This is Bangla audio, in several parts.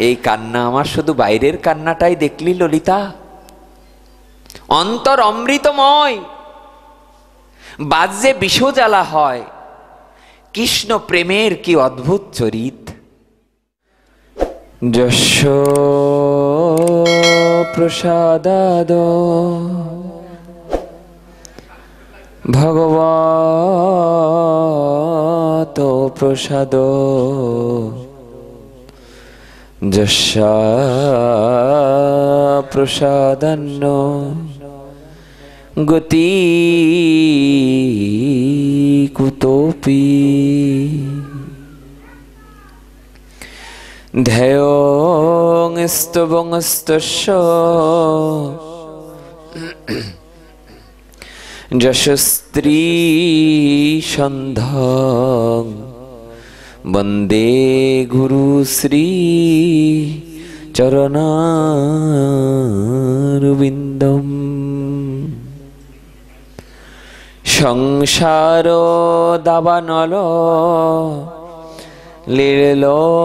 এই কান্না আমার শুধু বাইরের কান্নাটাই দেখলি ললিতা? অন্তর অমৃতময়, বাজ্যে বিষজ্বালা হয়। কৃষ্ণ প্রেমের কি অদ্ভুত চরিত। যশ প্রসাদাদ ভগবত প্রসাদ যস্যা প্রসাদান্ন গতি কুতোপি ধ্যেয়ং স্তবং স্তস্য যশস্ত্রী সন্ধং বন্দে গুরু শ্রী চরণারবিন্দম। সংসার দাবানল লীলোকত্রাণায়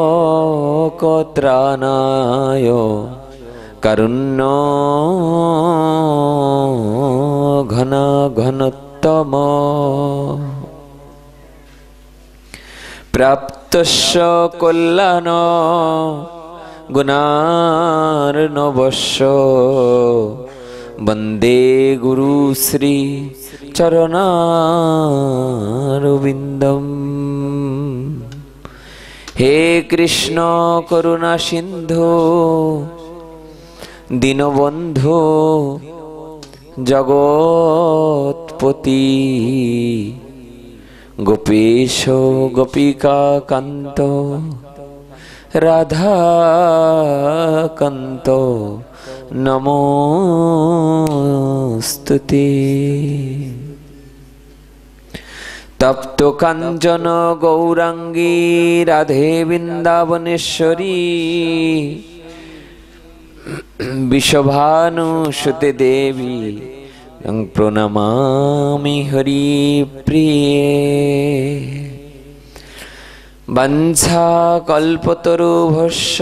কারুণ্য ঘন ঘনতম প্রাপ্তস্য কল্যাণ গুণার্ণবস্য বন্দে গুরু শ্রী চরণারবিন্দম। হে কৃষ্ণ করুণা সিন্ধু দীনবন্ধু জগৎপতি গোপীশ গোপিকা কান্ত রাধা কান্ত নমোস্তুতে। তপ্ত কাঞ্চন গৌরাঙ্গী রাধে বৃন্দাবনেশ্বরী বিশ্বভানুসুতে দেবী প্রণমামি হরিপ্রিয়ে। বঞ্ছা কল্পতরুভ্যশ্চ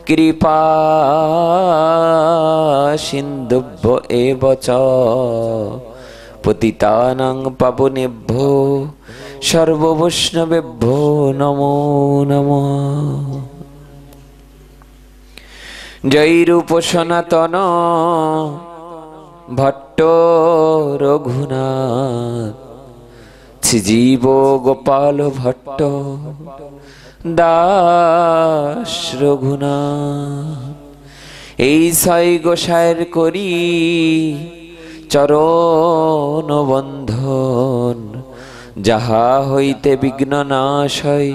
কৃপা সিন্ধুভ্য এব চ পতিতানাং পাবনেভ্যো সর্ববৈষ্ণবেভ্যো নমো নমঃ। জয় রূপ সনাতন ভট্ট রঘুনাথ শ্রীজীব গোপাল ভট্ট দাস রঘুনাথ। এই ছয় গোসাইয়ের করি চরণ বন্ধন, যাহা হইতে বিঘ্ন নাশ হয়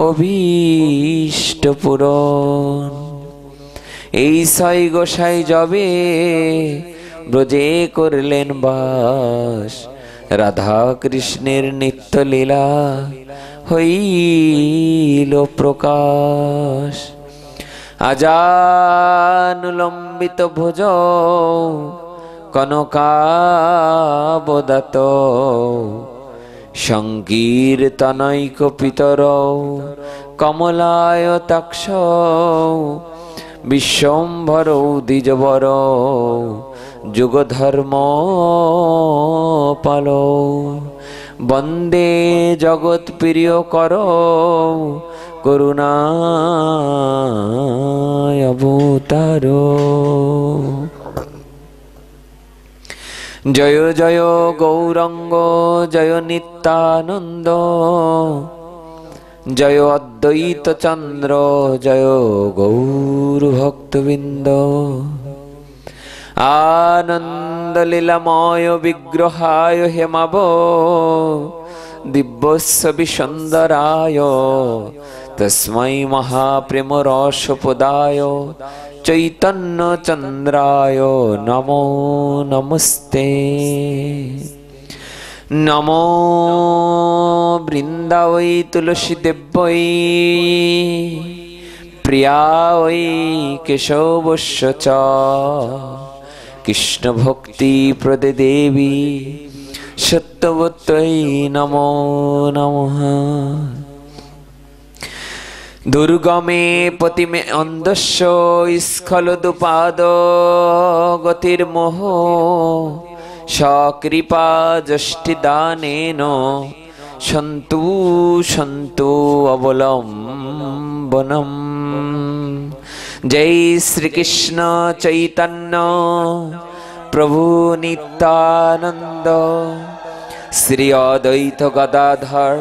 অভীষ্ট পূরণ। এই ছয় গোসাই যবে ব্রজে করলেন বাস, রাধা কৃষ্ণের নিত্য লীলা হইল প্রকাশ। আজানুলম্বিত ভুজ কনকাবদাত সংকীর্তনৈক পিতর কমলায়তাক্ষ বিশ্বম্ভরৌ দ্বিজবর যুগধর্ম পালো। বন্দে জগৎ প্রিয় কর করুণায় অবতার। জয় জয় গৌরঙ্গ জয় নিত্যানন্দ, জয় অদ্বৈত চন্দ্র জয় গৌর ভক্তবৃন্দ। আনন্দ লীলাময় বিগ্রহায় হেমাব দিব্যস্য বিসুন্দরায় তস্मै মহাপ্রেম রসপদায় চৈতন্য চন্দ্রায় নমো নমস্তে। নমো বৃন্দাবৈ তুলসী দেব্যৈ প্রিয়ায় কেশবস্য চ কৃষ্ণ ভক্তি প্রদে দেবী সত্যবত্যৈ নমো নমঃ। দুর্গমে পতিমে অন্ধস্য স্খলদুপাদ গতির্মোহ সকৃপা যষ্টিদানেন সন্তু সন্তু অবলম্বনম। জয় শ্রীকৃষ্ণ চৈতন্য প্রভু নিত্যানন্দ শ্রী অদ্বৈত গদাধর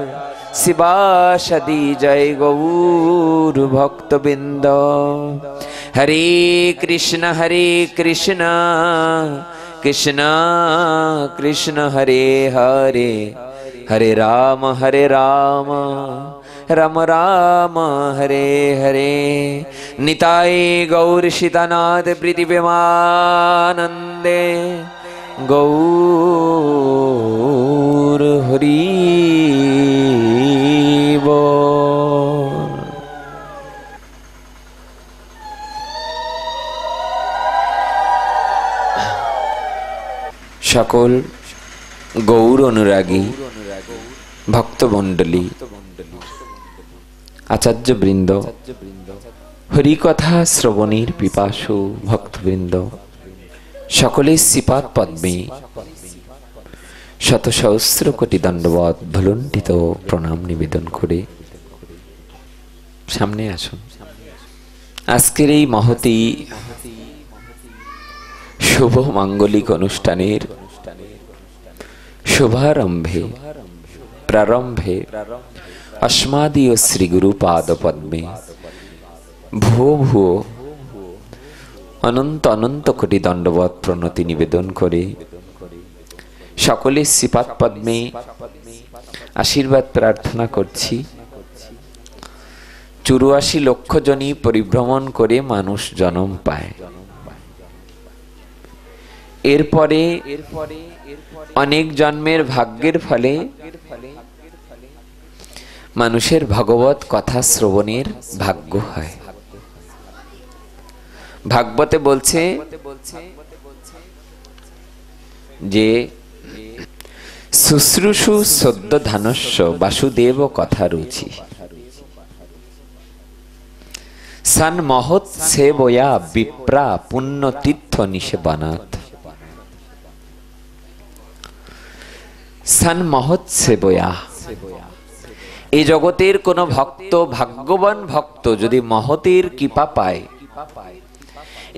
শিবাসাদি জয় গৌর ভক্তবৃন্দ। হরে কৃষ্ণ কৃষ্ণ কৃষ্ণ হরে হরে, হরে রাম রাম রাম হরে হরে। নিতাই গৌর সীতানাথ প্রীতি প্রেমানন্দে গৌর হরি বল। সকল গৌর অনুরাগী ভক্তমণ্ডলী, আচার্যবৃন্দ, হরিকথা শ্রবণের পিপাসু ভক্তবৃন্দ, সকলের শ্রীপাদ পদ্মে শত সহস্র কোটি দণ্ডবত ভুলুণ্ঠিত প্রণাম নিবেদন করে সামনে আসুন। আজকের এই মহতি শুভ মাঙ্গলিক অনুষ্ঠানের শুভারম্ভে প্রারম্ভে अस्मादीय श्री गुरु पाद पद्मे भुवो भुवो अनंत अनंत कोटि दंडवत प्रणति निवेदन करे सकले श्रीपाद पद्मे आशीर्वाद प्रार्थना करछि। 84 लक्ष जनी परिभ्रमण करे मानुष जन्म पाए। एरपरे अनेक जन्मेर भाग्येर फले মানুষের ভগবত কথা শ্রবণের ভাগ্য হয়। ভাগবতে বলছে যে শুশ্রূষু সদ্য ধানস্য বাসুদেব কথা রুচি সন মহৎ সেবয়া বিপ্রা পুণ্য তীর্থ নিষেবনাথ। সন মহৎ সেবয়া, এই জগতের কোন ভক্ত, ভাগ্যবান ভক্ত যদি মহতের কৃপা পায়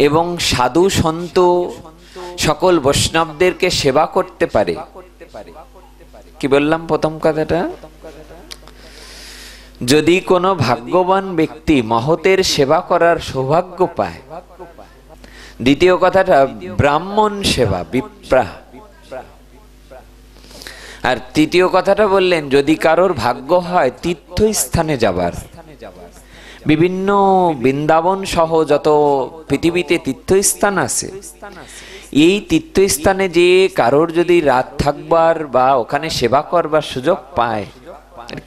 এবং সাধু সন্ত সকল বৈষ্ণবদেরকে সেবা করতে পারে। কি বললাম প্রথম কথাটা? যদি কোন ভাগ্যবান ব্যক্তি মহতের সেবা করার সৌভাগ্য পায়। দ্বিতীয় কথাটা ব্রাহ্মণ সেবা, বিপ্রা। আর তৃতীয় কথাটা বললেন যদি কারোর ভাগ্য হয় তীর্থস্থানে যাবার, বিভিন্ন বৃন্দাবন সহ যত পৃথিবীতে তীর্থস্থান আছে, এই তীর্থস্থানে যে কারোর যদি রাত থাকবার বা ওখানে সেবা করবার সুযোগ পায়।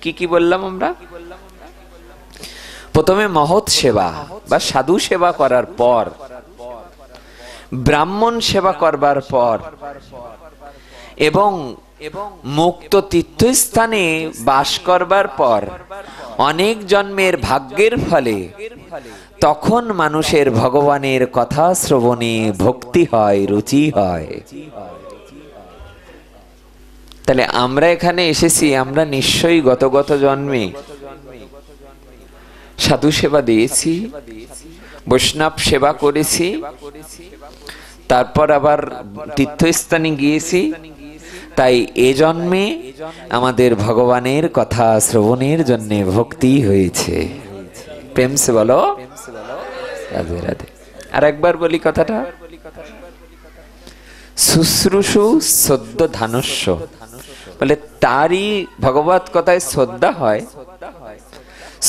কি কি বললাম আমরা? প্রথমে মহৎ সেবা বা সাধু সেবা করার পর, ব্রাহ্মণ সেবা করবার পর এবং মুক্ত তীর্থস্থানে বাস করবার পর অনেক জন্মের ভাগ্যের ফলে তখন মানুষের ভগবানের কথা শ্রবণে ভক্তি হয়, রুচি হয়। তাহলে আমরা এখানে এসেছি, আমরা নিশ্চয়ই গত জন্মে সাধু সেবা দিয়েছি, বৈষ্ণব সেবা করেছি, তারপর আবার তীর্থস্থানে গিয়েছি। তাই এ জন্মে আমাদের ভগবানের কথা শ্রবণের জন্য ভক্তি হয়েছে। প্রেম সে বলো রাধে রাধে। আর একবার বলি কথাটা, শুশ্রূষু সদ্য ধানস্য, বলে তারই ভগবত কথায় শ্রদ্ধা হয়।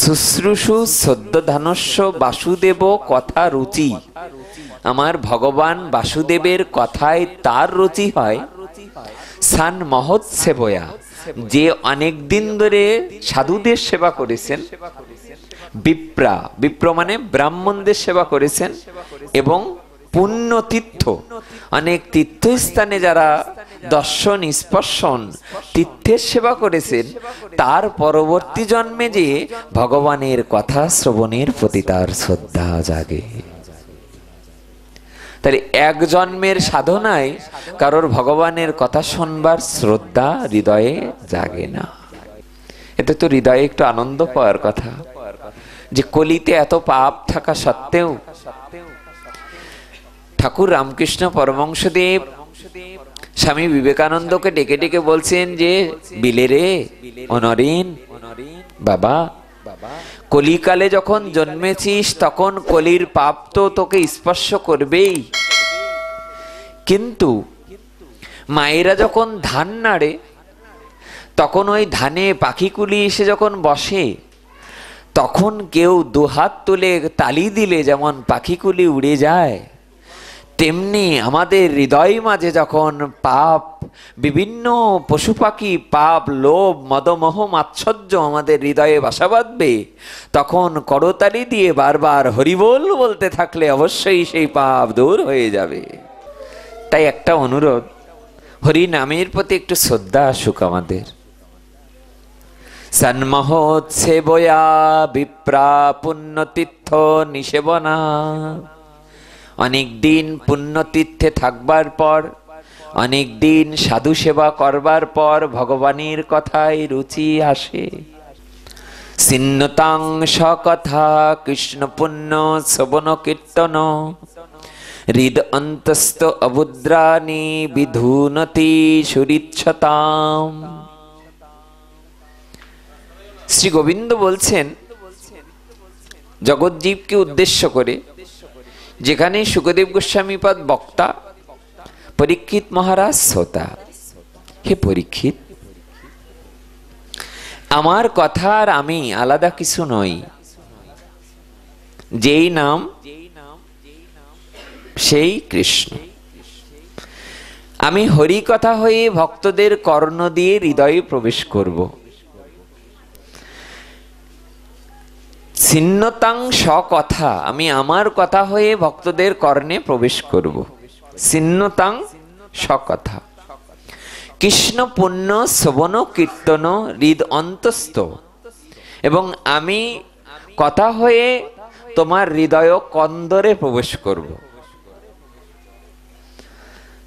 শুশ্রূষু সদ্য ধানস্য বাসুদেব কথা রুচি, আমার ভগবান বাসুদেবের কথায় তার রুচি হয়। সান মহৎ সেবয়া, যে অনেক দিন ধরে সাধুদের সেবা করেছেন। বিপ্রা, বিপ্র মানে ব্রাহ্মণদের সেবা করেছেন। এবং পুণ্য তীর্থ, অনেক তীর্থস্থানে যারা দর্শন স্পর্শন তীর্থের সেবা করেছেন, তার পরবর্তী জন্মে যে ভগবানের কথা শ্রবণের প্রতি তার শ্রদ্ধা জাগে। তাহলে এক জন্মের সাধনায় কারোর ভগবানের কথা শুনবার শ্রদ্ধা হৃদয়ে জাগে না। এতে তো হৃদয়ে একটু আনন্দ পাওয়ার কথা, যে কলিতে এত পাপ থাকা সত্ত্বেও ঠাকুর রামকৃষ্ণ পরমহংসদেব স্বামী বিবেকানন্দকে ডেকে ডেকে বলছেন যে বিলে রে অনরেন বাবা, কলিকালে যখন জন্মেছিস তখন কলির পাপ তো তোকে স্পর্শ করবেই, কিন্তু মায়েরা যখন ধান নাড়ে তখন ওই ধানে পাখিকুলি এসে যখন বসে, তখন কেউ দুহাত তুলে তালি দিলে যেমন পাখিকুলি উড়ে যায়, তেমনি আমাদের হৃদয় মাঝে যখন পাপ, বিভিন্ন পশু পাখি পাপ, লোভ, মদমোহ, মাৎসর্য আমাদের হৃদয়ে বাসা বাঁধবে, তখন করতালি দিয়ে বারবার হরিবোল বলতে থাকলে অবশ্যই সেই পাপ দূর হয়ে যাবে। তাই একটা অনুরোধ, হরি নামের প্রতি একটু শ্রদ্ধা আসুক আমাদের। সন্মহোৎসেবয়া বিপ্রা পুণ্যতীর্থ নিষেবনা। অনেক দিন পুণ্যতীর্থে থাকবার পর, অনেক দিন সাধু সেবা করবার পর ভগবানের কথায় রুচি আসে। ছিন্নতাং সকথা কৃষ্ণ পুণ্য শ্রবণ কীর্তন হৃদ অন্তস্থ অবুদ্রানি বিধুনতি সুরিচ্ছতাম। শ্রী গোবিন্দ বলছেন জগৎজীবকে উদ্দেশ্য করে, যেখানে সুখদেব গোস্বামীপাদ বক্তা, পরীক্ষিত মহারাজ শ্রোতা। হে পরীক্ষিত, আমার কথা আর আমি আলাদা কিছু নই। যেই নাম সেই কৃষ্ণ। আমি হরি কথা হয়ে ভক্তদের কর্ণ দিয়ে হৃদয়ে প্রবেশ করব। ছিন্নতাং সকথা, আমি আমার কথা হয়ে ভক্তদের কর্ণে প্রবেশ করব। ছিন্নতাং সকথা কৃষ্ণ পুণ্য শ্রবণ কীর্তন হৃদ অন্তস্থ, এবং আমি কথা হয়ে তোমার হৃদয় কন্দরে প্রবেশ করব।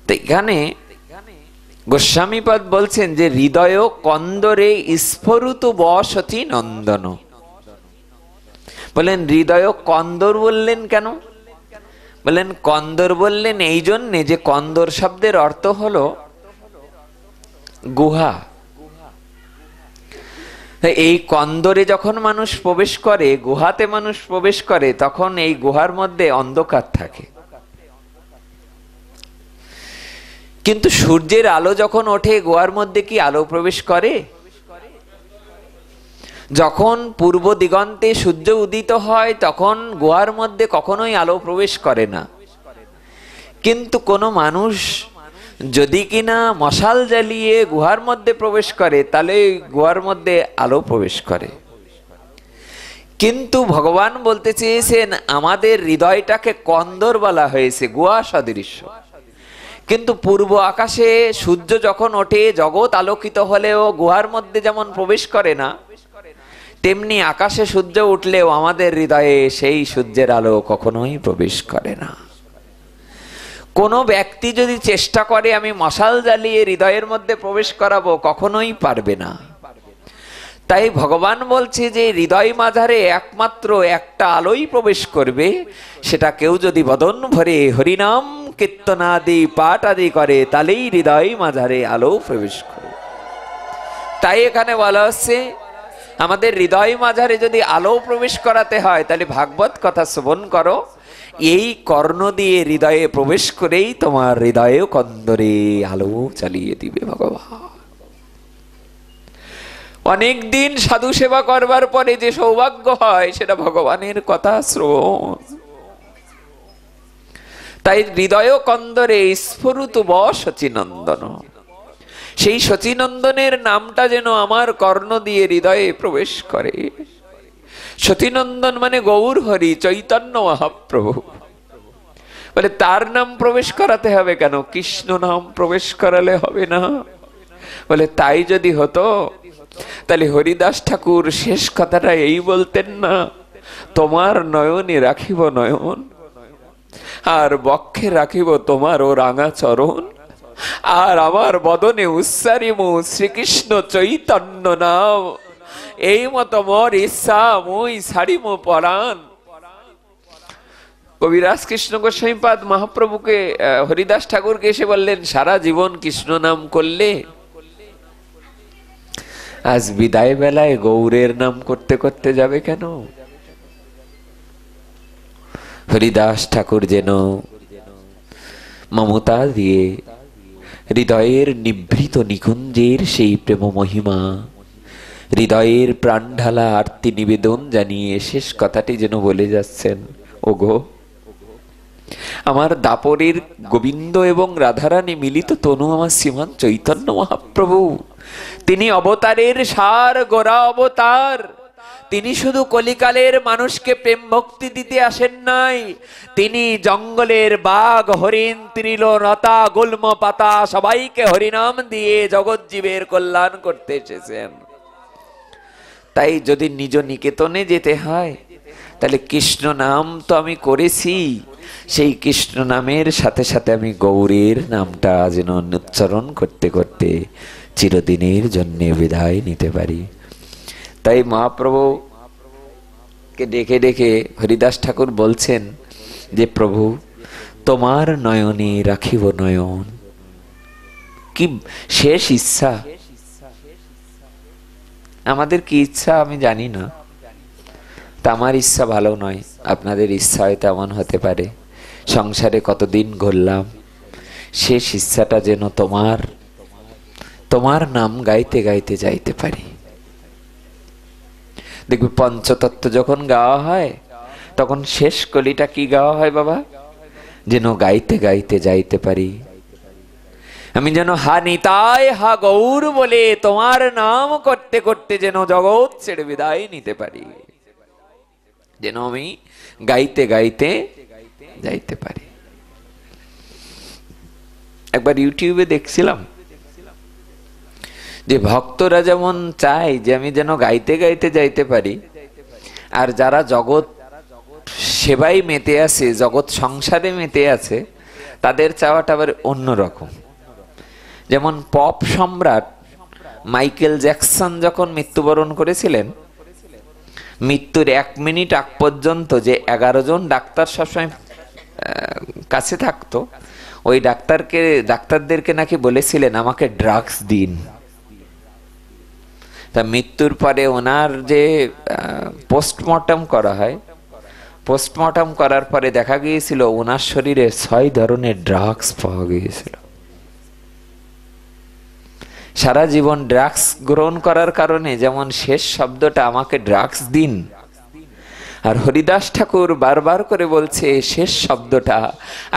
তো এখানে গোস্বামীপাদ বলছেন যে হৃদয় কন্দরে স্ফুরুত বসতি নন্দন। বলেন হৃদয় কন্দর বললেন কেন? বলেন কন্দর বললেন এই জন্যে যে কন্দর শব্দের অর্থ হলো গুহা। এই কন্দরে যখন মানুষ প্রবেশ করে, গুহাতে মানুষ প্রবেশ করে, তখন এই গুহার মধ্যে অন্ধকার থাকে। কিন্তু সূর্যের আলো যখন ওঠে, গুহার মধ্যে কি আলো প্রবেশ করে? যখন পূর্ব দিগন্তে সূর্য উদিত হয় তখন গুহার মধ্যে কখনোই আলো প্রবেশ করে না। কিন্তু কোনো মানুষ যদি কিনা মশাল জ্বালিয়ে গুহার মধ্যে প্রবেশ করে, তাহলে গুহার মধ্যে আলো প্রবেশ করে। কিন্তু ভগবান বলতে চেয়েছেন আমাদের হৃদয়টাকে কন্দর বলা হয়েছে, গুহা সদৃশ্য। কিন্তু পূর্ব আকাশে সূর্য যখন ওঠে, জগৎ আলোকিত হলেও গুহার মধ্যে যেমন প্রবেশ করে না, তেমনি আকাশে সূর্য উঠলেও আমাদের হৃদয়ে সেই সূর্যের আলো কখনোই প্রবেশ করে না। কোনো ব্যক্তি যদি চেষ্টা করে আমি মশাল জ্বালিয়ে হৃদয়ের মধ্যে প্রবেশ করাবো, কখনোই পারবে না। তাই ভগবান বলছে যে হৃদয় মাঝারে একমাত্র একটা আলোই প্রবেশ করবে, সেটা কেউ যদি বদন ভরে হরিনাম কীর্তনাদি পাঠ আদি করে, তাহলেই হৃদয় মাঝারে আলো প্রবেশ করে। তাই এখানে বলা হচ্ছে আমাদের হৃদয় মাঝারে যদি আলো প্রবেশ করাতে হয়, তাহলে ভাগবত কথা শ্রবণ করো। এই কর্ণ দিয়ে হৃদয়ে প্রবেশ করেই তোমার হৃদয়ে কন্দরে আলো চালিয়ে দিবে ভগবান। অনেক দিন সাধু সেবা করবার পরে যে সৌভাগ্য হয়, সেটা ভগবানের কথা শ্রবণ। তাই হৃদয় কন্দরে স্ফুরুত শচীনন্দন, সেই শচীনন্দনের নামটা যেন আমার কর্ণ দিয়ে হৃদয়ে প্রবেশ করে। শচীনন্দন মানে গৌর হরি চৈতন্য মহাপ্রভু। বলে তার নাম প্রবেশ করাতে হবে কেন? কৃষ্ণ নাম প্রবেশ করালে হবে না? বলে তাই যদি হতো তাহলে হরিদাস ঠাকুর শেষ কথাটা এই বলতেন না, তোমার নয়নে রাখিব নয়ন, আর বক্ষে রাখিব তোমার ও রাঙা চরণ, আর আমার বদনে উচ্চারিব শ্রীকৃষ্ণ চৈতন্য নাম, এই মতো মোর ইচ্ছা মুই ছাড়িব পরাণ। কবিরাজ কৃষ্ণ গোস্বামীপাদ মহাপ্রভুকে হরিদাস ঠাকুরকে এসে বললেন, সারা জীবন কৃষ্ণ নাম করলে, আজ বিদায় বেলায় গৌরের নাম করতে করতে যাবে কেন? হরিদাস ঠাকুর যেন মমতা দিয়ে হৃদয়ের নিভৃত নিকুঞ্জের সেই প্রেম মহিমা, হৃদয়ের প্রাণ ঢালা আরতি নিবেদন জানিয়ে শেষ কথাটি যেন বলে যাচ্ছেন, ওগো আমার দাপরের গোবিন্দ এবং রাধারানী মিলিত তনু আমার শ্রীমান চৈতন্য মহাপ্রভু, তিনি অবতারের সার, গোরা অবতার। তিনি শুধু কলিকালের মানুষকে প্রেম ভক্তি দিতে আসেন নাই, তিনি জঙ্গলের বাঘ, হরিণ, তৃল, লতা, গুল্ম, পাতা সবাইকে হরিনাম দিয়ে জগৎ জীবের কল্যাণ করতে এসেছেন। তাই যদি নিজ নিকেতনে যেতে হয় তাহলে কৃষ্ণ নাম তো আমি করেছি, সেই কৃষ্ণ নামের সাথে সাথে আমি গৌরীর নামটা যেন উচ্চারণ করতে করতে চিরদিনের জন্য বিদায় নিতে পারি। তাই মহাপ্রভুকে ডেকে ডেকে হরিদাস ঠাকুর বলছেন যে, প্রভু তোমার নয়নে রাখিব নয়ন। কি শেষ ইচ্ছা! আমাদের কি ইচ্ছা আমি জানি না, তা আমার ইচ্ছা ভালো নয়, আপনাদের ইচ্ছা হয়তো এমন হতে পারে। সংসারে কতদিন ঘুরলাম, শেষ ইচ্ছাটা যেন তোমার নাম গাইতে গাইতে যাইতে পারি। দেখবি পঞ্চতত্ত্ব যখন গাওয়া হয় তখন শেষ কলিটা কি গাওয়া হয় বাবা? যেন গাইতে গাইতে যাইতে পারি। আমি যেন হা নিতাই হা গৌর বলে তোমার নাম করতে করতে যেন জগৎ ছেড়ে বিদায় নিতে পারি, যেন আমি গাইতে গাইতে যাইতে পারি। একবার ইউটিউবে দেখছিলাম যে ভক্তরা যেমন চায় যে আমি যেন গাইতে গাইতে যাইতে পারি, আর যারা জগৎ সেবাই মেতে আছে, জগৎ সংসারে মেতে আছে, তাদের চাওয়াটা আবার অন্যরকম। যেমন পপ সম্রাট মাইকেল জ্যাকসন যখন মৃত্যুবরণ করেছিলেন, মৃত্যুর 1 মিনিট আগ পর্যন্ত যে 11 জন ডাক্তার সবসময় কাছে থাকতো, ওই ডাক্তারদেরকে নাকি বলেছিলেন আমাকে ড্রাগস দিন। তা মৃত্যুর পরে ওনার যে পোস্টমর্টম করা হয়, পোস্টমর্টম করার পরে দেখা গিয়েছিল ওনার শরীরে 6 ধরনের ড্রাগস পাওয়া গিয়েছিল। সারা জীবন ড্রাগস গ্রহণ করার কারণে যেমন শেষ শব্দটা আমাকে ড্রাগস দিন, আর হরিদাস ঠাকুর বারবার করে বলছে শেষ শব্দটা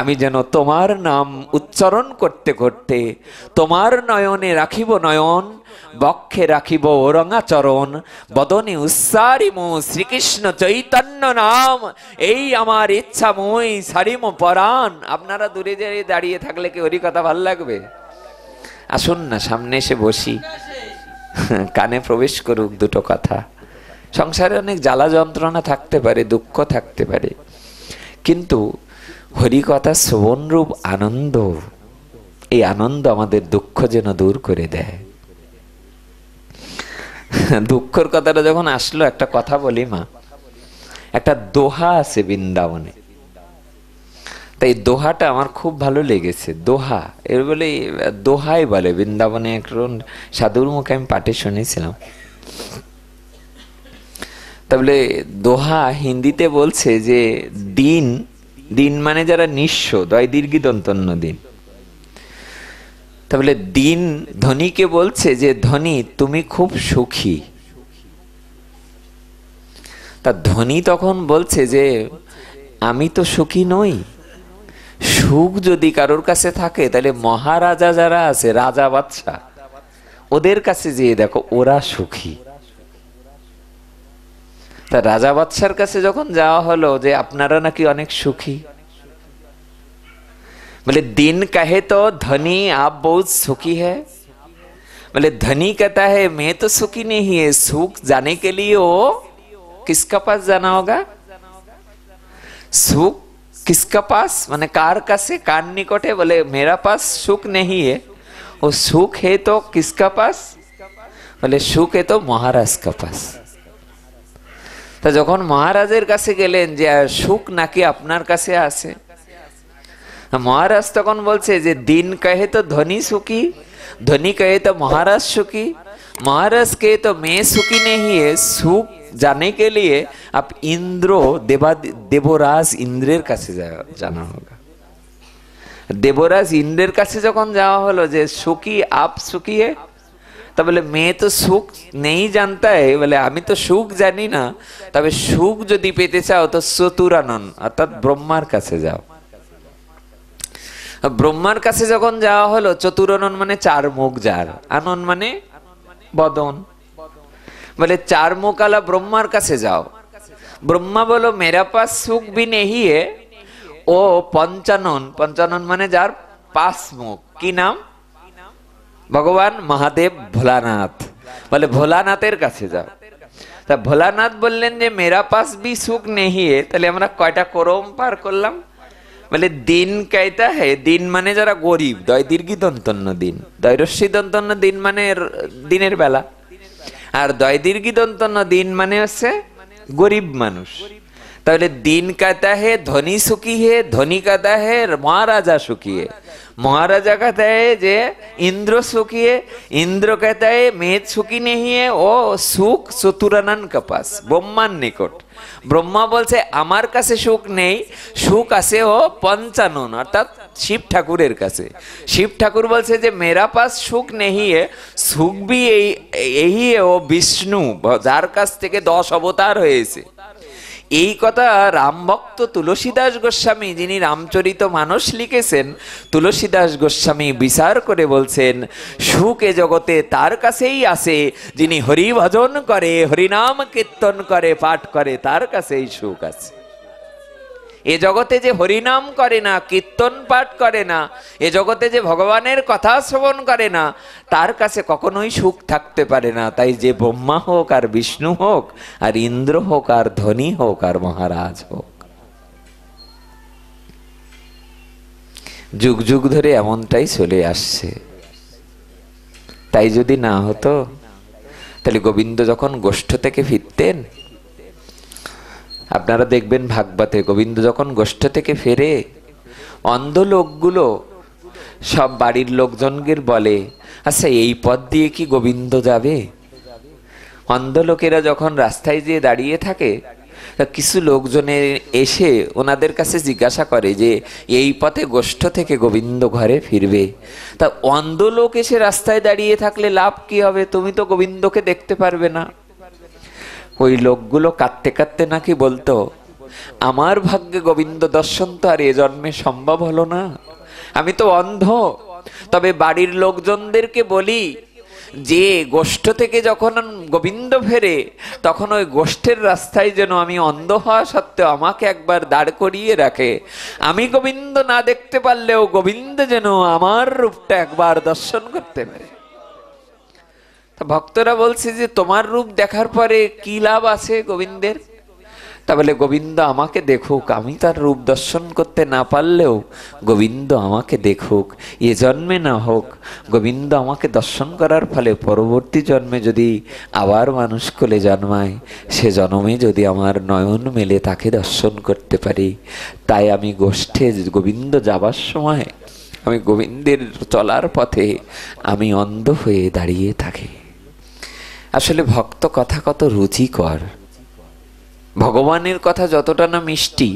আমি যেন তোমার নাম উচ্চারণ করতে করতে তোমার নয়নে রাখিব নয়ন, বক্ষে রাখিব রঙা চরণ, বদনে উচ্চারিম শ্রীকৃষ্ণ চৈতন্য নাম, এই আমার ইচ্ছা মই ছাড়িম পরাণ। আপনারা দূরে দাঁড়িয়ে থাকলে কি হরি কথা ভাল লাগবে? আসুন না, সামনে এসে বসি, কানে প্রবেশ করুক দুটো কথা। সংসারে অনেক জ্বালা যন্ত্রণা থাকতে পারে, দুঃখ থাকতে পারে, কিন্তু হরি কথা শ্রবণ রূপ আনন্দ, এই আনন্দ আমাদের দুঃখ যেন দূর করে দেয়। দুঃখের কথাটা যখন আসলো, একটা কথা বলি মা, একটা দোহা আছে বৃন্দাবনে, তাই দোহাটা আমার খুব ভালো লেগেছে। দোহা এর বলে দোহাই বলে বৃন্দাবনে, একজন সাধুর মুখে আমি পাঠে শুনেছিলাম। তাহলে দোহা হিন্দিতে বলছে যে দিন, দিন মানে যারা নিঃস্ব, দয় দীর্ঘি দন্তন্য দিন। তাহলে দিন ধনীকে বলছে যে ধনী তুমি খুব সুখী। তা ধনী তখন বলছে যে আমি তো সুখী নই। সুখ যদি কারোর কাছে থাকে তাহলে মহারাজা যারা আছে, রাজা বাদশা, ওদের কাছে যেয়ে দেখো ওরা সুখী। তা রাজা বাদশার কাছে যখন যাওয়া হলো যে আপনারা নাকি অনেক সুখী, बोले दिन कहे तो धनी आप बहुत सुखी है। बोले धनी कहता है मैं तो सुखी नहीं है, सुख जाने के लिए वो किसका पास जाना होगा? सुख किसका पास, माने कार का से कार निकटे। बोले मेरा पास सुख नहीं है, वो सुख है तो किसका पास? बोले सुख है तो महाराज का पास। तो যখন মহারাজের কাছে গেলেন যে সুখ নাকি আপনার কাছে আছে, মহারাজ তখন বলছে যে দিন कहे तो धनी सुखी, धनी कहे तो महाराज सुखी, महाराज कहे तो मैं सुखी नहीं है। सुख जाने के लिए आप इंद्रो देवराज इंद्रेर কাছে जाना होगा। देवराज इंद्रेर কাছে যখন যাওয়া হলো যে सुखी आप सुखी है, तो बोले मैं तो सुख नहीं जानता है। बोले आमी तो सुख जानी ना, तबे सुख यदि पेते चाओ तो चतुरानन अर्थात ब्रह्मार काছে যাও। ब्रह्मार काছে যখন যাওয়া হলো, চতুরানন মানে চার মুখ যার, আনন মানে বদন। बोले चार मुख वाला ब्रह्मार काছে যাও। ब्रह्मा बोलो मेरा पास सुख भी नहीं है। ओ पंचानन, पंचानन माने जार पांच मुख, की नाम? भगवान महादेव भोलानाथ। बोले भोलानाथेर काছে যাও। তা ভোলানাথ বললেন যে मेरा पास भी सुख नहीं है। তাহলে আমরা কয়টা করম পার করলাম? বলে দিন कहता है, दिन माने যারা গরিব, দয় দীর্ঘি দন্তন্য দিন, দয় রস্যি দন্তন্য দিন মানে দিনের বেলা, আর দয় দীর্ঘি দন্তন্য দিন মানে হচ্ছে গরিব মানুষ। তাহলে দিন कहता है धनी सुखी है, धनी कहता है महाराजा सुखी है, महाराजा कहता है जे इंद्र सुखी है, इंद्र कहता है मैं सुखी नहीं है। ओ सुख चतुरानन के पास ब्रह्मार निकट। ब्रह्मा बोलছে আমার কাছে সুখ নেই, সুখ আছে ও पंचानन अर्थात शिव ठाकुरेर काছে। शिव ठाकुर बोलছে যে मेरा पास सुख नहीं है, सुख भी यही है ও বিষ্ণু যার কাছ থেকে 10 অবতার হয়েছে। এই কথা রামভক্ত তুলসীদাস গোস্বামী, যিনি রামচরিত মানস লিখেছেন, তুলসীদাস গোস্বামী বিচার করে বলছেন সুখ এ জগতে তার কাছেই আছে যিনি হরি ভজন করে, হরিনাম কীর্তন করে, পাঠ করে, তার কাছেই সুখ আছে। এ জগতে যে হরিনাম করে না, কীর্তন পাঠ করে না, এ জগতে যে ভগবানের কথা শ্রবণ করে না, তার কাছে কখনোই সুখ থাকতে পারে না। তাই যে ব্রহ্মা হোক আর বিষ্ণু হোক আর ইন্দ্র হোক আর ধনী হোক আর মহারাজ হোক, যুগ যুগ ধরে এমনটাই চলে আসছে। তাই যদি না হতো তাহলে গোবিন্দ যখন গোষ্ঠ থেকে ফিরতেন, আপনারা দেখবেন ভাগবতে গোবিন্দ যখন গোষ্ঠ থেকে ফেরে, অন্ধ লোকগুলো সব বাড়ির লোকজনকে বলে আচ্ছা এই পথ দিয়ে কি গোবিন্দ যাবে? অন্ধ লোকেরা যখন রাস্তায় যেয়ে দাঁড়িয়ে থাকে, কিছু লোকজনে এসে ওনাদের কাছে জিজ্ঞাসা করে যে এই পথে গোষ্ঠ থেকে গোবিন্দ ঘরে ফিরবে। তা অন্ধ লোক এসে রাস্তায় দাঁড়িয়ে থাকলে লাভ কি হবে? তুমি তো গোবিন্দকে দেখতে পারবে না। ওই লোকগুলো কাঁদতে কাঁদতে নাকি বলতো আমার ভাগ্যে গোবিন্দ দর্শন তো আর এ জন্মে সম্ভব হলো না, আমি তো অন্ধ। তবে বাড়ির লোকজনদেরকে বলি যে গোষ্ঠ থেকে যখন গোবিন্দ ফেরে তখন ওই গোষ্ঠের রাস্তায় যেন আমি অন্ধ হওয়া সত্ত্বেও আমাকে একবার দাঁড় করিয়ে রাখে, আমি গোবিন্দ না দেখতে পারলেও গোবিন্দ যেন আমার রূপটা একবার দর্শন করতে পারে। ভক্তরা বলছে যে তোমার রূপ দেখার পরে কি লাভ আছে গোবিন্দের? তা বলে গোবিন্দ আমাকে দেখুক, আমি তার রূপ দর্শন করতে না পারলেও গোবিন্দ আমাকে দেখুক, এ জন্মে না হোক গোবিন্দ আমাকে দর্শন করার ফলে পরবর্তী জন্মে যদি আবার মানুষ কোলে জন্মায়, সে জন্মে যদি আমার নয়ন মেলে তাকে দর্শন করতে পারি। তাই আমি গোষ্ঠে গোবিন্দ যাবার সময় আমি গোবিন্দের চলার পথে আমি অন্ধ হয়ে দাঁড়িয়ে থাকি। আসলে ভক্ত কথা কত রুচিকর, ভগবানের কথা যতটা না মিষ্টি,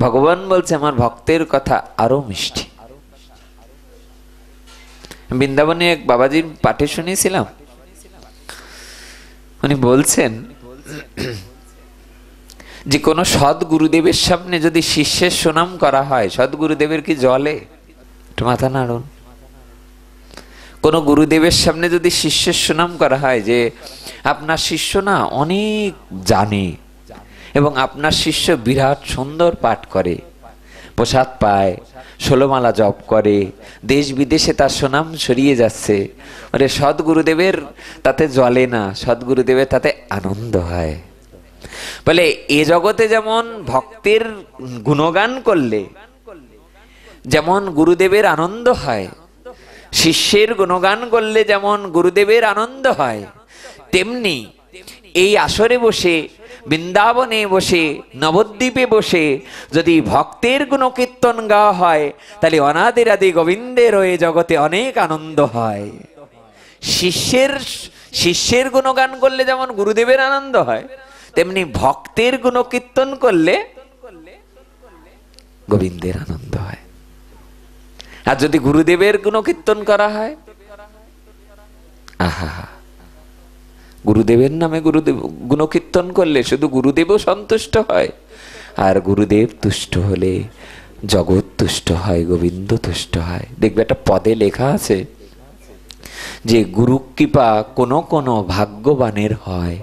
ভগবান বলছে আমার ভক্তের কথা আরো মিষ্টি। বৃন্দাবনে এক বাবাজির পাঠে শুনেছিলাম, উনি বলছেন যে কোন সৎ গুরুদেবের সামনে যদি শিষ্যের সুনাম করা হয়, সৎ গুরুদেবের কি জলে? একটু মাথা নাড়ুন। কোন গুরুদেবের সামনে যদি শিষ্যের সুনাম করা হয় যে আপনার শিষ্য না অনেক জানে এবং আপনার শিষ্য বিরাট সুন্দর পাঠ করে, প্রসাদ পায়, 16 মালা জপ করে, দেশ বিদেশে তার সুনাম ছড়িয়ে যাচ্ছে। আরে সদ্গুরুদেবের তাতে জ্বলে না, সদ্গুরুদেবের তাতে আনন্দ হয়। বলে এ জগতে যেমন ভক্তের গুণগান করলে যেমন গুরুদেবের আনন্দ হয়, শিষ্যের গুণগান করলে যেমন গুরুদেবের আনন্দ হয়, তেমনি এই আসরে বসে, বৃন্দাবনে বসে, নবদ্বীপে বসে যদি ভক্তের গুণকীর্তন গাওয়া হয়, তাহলে অনাদির আদি গোবিন্দের ওই জগতে অনেক আনন্দ হয়। শিষ্যের গুণগান করলে যেমন গুরুদেবের আনন্দ হয়, তেমনি ভক্তের গুণকীর্তন করলে গোবিন্দের আনন্দ হয়। আর যদি গুরুদেবের গুণকীর্তন করা হয়, আহা, গুরুদেবের নামে গুরুদেব গুণকীর্তন করলে শুধু গুরুদেবও সন্তুষ্ট হয়, আর গুরুদেব তুষ্ট হলে জগৎ তুষ্ট হয়, গোবিন্দ তুষ্ট হয়। দেখবে একটা পদে লেখা আছে যে গুরু কৃপা কোন কোন ভাগ্যবানের হয়,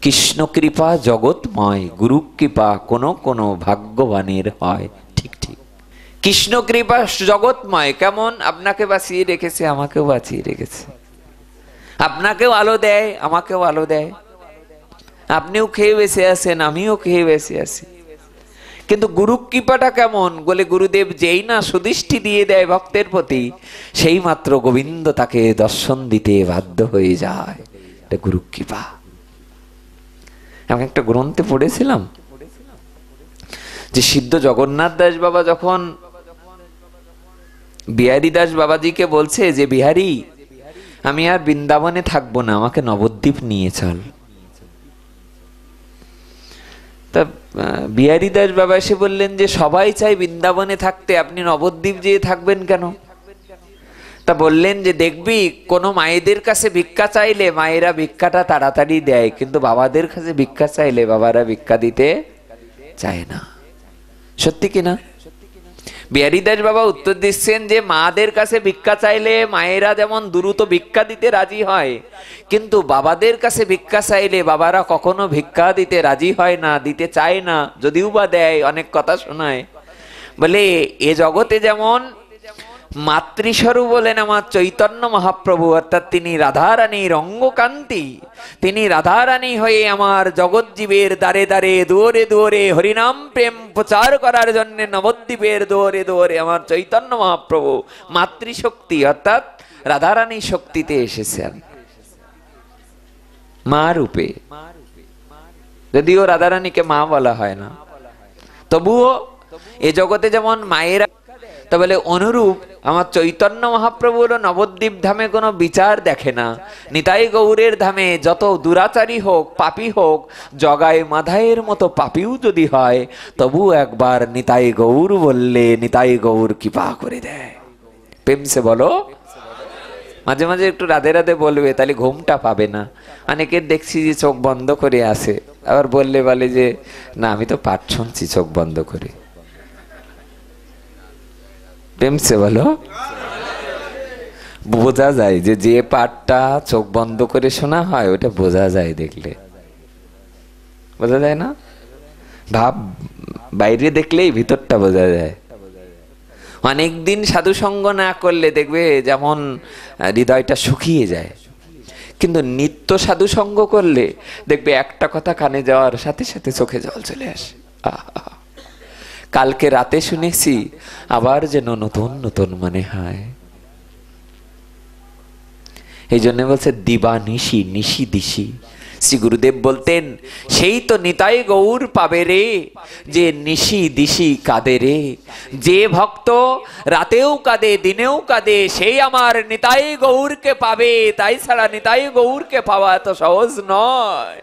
কৃষ্ণ কৃপা জগৎময়, গুরু কৃপা কোন কোন ভাগ্যবানের হয়। ঠিক ঠিক, কৃষ্ণ কৃপা জগৎময়। কেমন? আপনাকে বাঁচিয়ে রেখেছে, আমাকেও বাঁচিয়ে রেখেছে। আপনাকেও আলো দেয়, আমাকেও আলো দেয়। আপনিও খেয়ে বেঁচে আছেন, আমিও খেয়ে বেঁচে আছি। কিন্তু গুরু কৃপাটা কেমন বলে, গুরুদেব যেই না সুদৃষ্টি দিয়ে দেয় ভক্তের প্রতি, সেই মাত্র গোবিন্দ তাকে দর্শন দিতে বাধ্য হয়ে যায়। এটা গুরু কৃপা। আমি একটা গ্রন্থে পড়েছিলাম যে সিদ্ধ জগন্নাথ দাস বাবা যখন বিহারী দাস বাবাজিকে বলছে যে বিহারী, আমি আর বৃন্দাবনে থাকবো না, আমাকে নবদ্বীপ নিয়ে চল। তা বিহারী দাস বাবা এসে বললেন যে সবাই চাই বৃন্দাবনে থাকতে, আপনি নবদ্বীপ যেয়ে থাকবেন কেন? তা বললেন যে দেখবি, কোনো মায়েদের কাছে ভিক্ষা চাইলে মায়েরা ভিক্ষাটা তাড়াতাড়ি দেয়, কিন্তু বাবাদের কাছে ভিক্ষা চাইলে বাবারা ভিক্ষা দিতে চায় না। সত্যি কিনা? বিহারী দাস বাবা উত্তর দিচ্ছেন যে মাদের কাছে ভিক্ষা চাইলে মায়েরা যেমন দ্রুত ভিক্ষা দিতে রাজি হয়, কিন্তু বাবাদের কাছে ভিক্ষা চাইলে বাবারা কখনো ভিক্ষা দিতে রাজি হয় না, দিতে চায় না, যদিও বা দেয়, অনেক কথা শোনায়। বলে এ জগতে যেমন মাতৃস্বরূপ বলেন আমার চৈতন্য মহাপ্রভু, অর্থাৎ তিনি রাধারানীর অঙ্গকান্তি, তিনি রাধারানী হয়ে আমার জগৎ জীবের দ্বারে দ্বারে দুয়ারে দুয়ারে হরিনাম প্রেম প্রচার করার জন্য নবদ্বীপের দুয়ারে দুয়ারে আমার চৈতন্য মহাপ্রভু মাতৃশক্তি অর্থাৎ রাধারানী শক্তিতে এসেছেন মা রূপে। যদিও রাধারানীকে মা বলা হয় না, তবুও এ জগতে যেমন মায়েরা, তা বলে অনুরূপ আমার চৈতন্য মহাপ্রভু হলো নবদ্বীপ ধামে কোনো বিচার দেখে না। নিতাই গৌরের ধামে যত দুরাচারী হোক, পাপী হোক, জগায় মাধায়ের মতো পাপীও যদি হয়, তবু একবার নিতাই গৌর বললে নিতাই গৌর কৃপা করে দেয়। প্রেমসে বলো। মাঝে মাঝে একটু রাধে রাধে বলবে, তাহলে ঘুমটা পাবে না। অনেকের দেখছি যে চোখ বন্ধ করে আসে, আবার বললে বলে যে না আমি তো পাঠ শুনছি চোখ বন্ধ করে। প্রেমসে বলো। বোঝা যায় যে যে পাঠটা চোখ বন্ধ করে শোনা হয় ওটা বোঝা যায়, দেখলে বোঝা যায় না? ভাব বাইরে দেখলেই ভিতরটা বোঝা যায়। অনেকদিন সাধু সঙ্গ না করলে দেখবে যেমন হৃদয়টা শুকিয়ে যায়, কিন্তু নিত্য সাধু সঙ্গ করলে দেখবে একটা কথা কানে যাওয়ার সাথে সাথে চোখে জল চলে আসে। কালকে রাতে শুনেছি, আবার যেন নতুন নতুন মনে হয়। এই জন্য বলছে দিবা নিশি নিশি দিশি। শ্রী গুরুদেব বলতেন সেই তো নিতাই গৌর পাবে রে, যে নিশি দিশি কাঁদে রে। যে ভক্ত রাতেও কাঁদে দিনেও কাঁদে, সেই আমার নিতাই গৌরকে পাবে। তাই ছাড়া নিতাই গৌরকে পাওয়া এত সহজ নয়।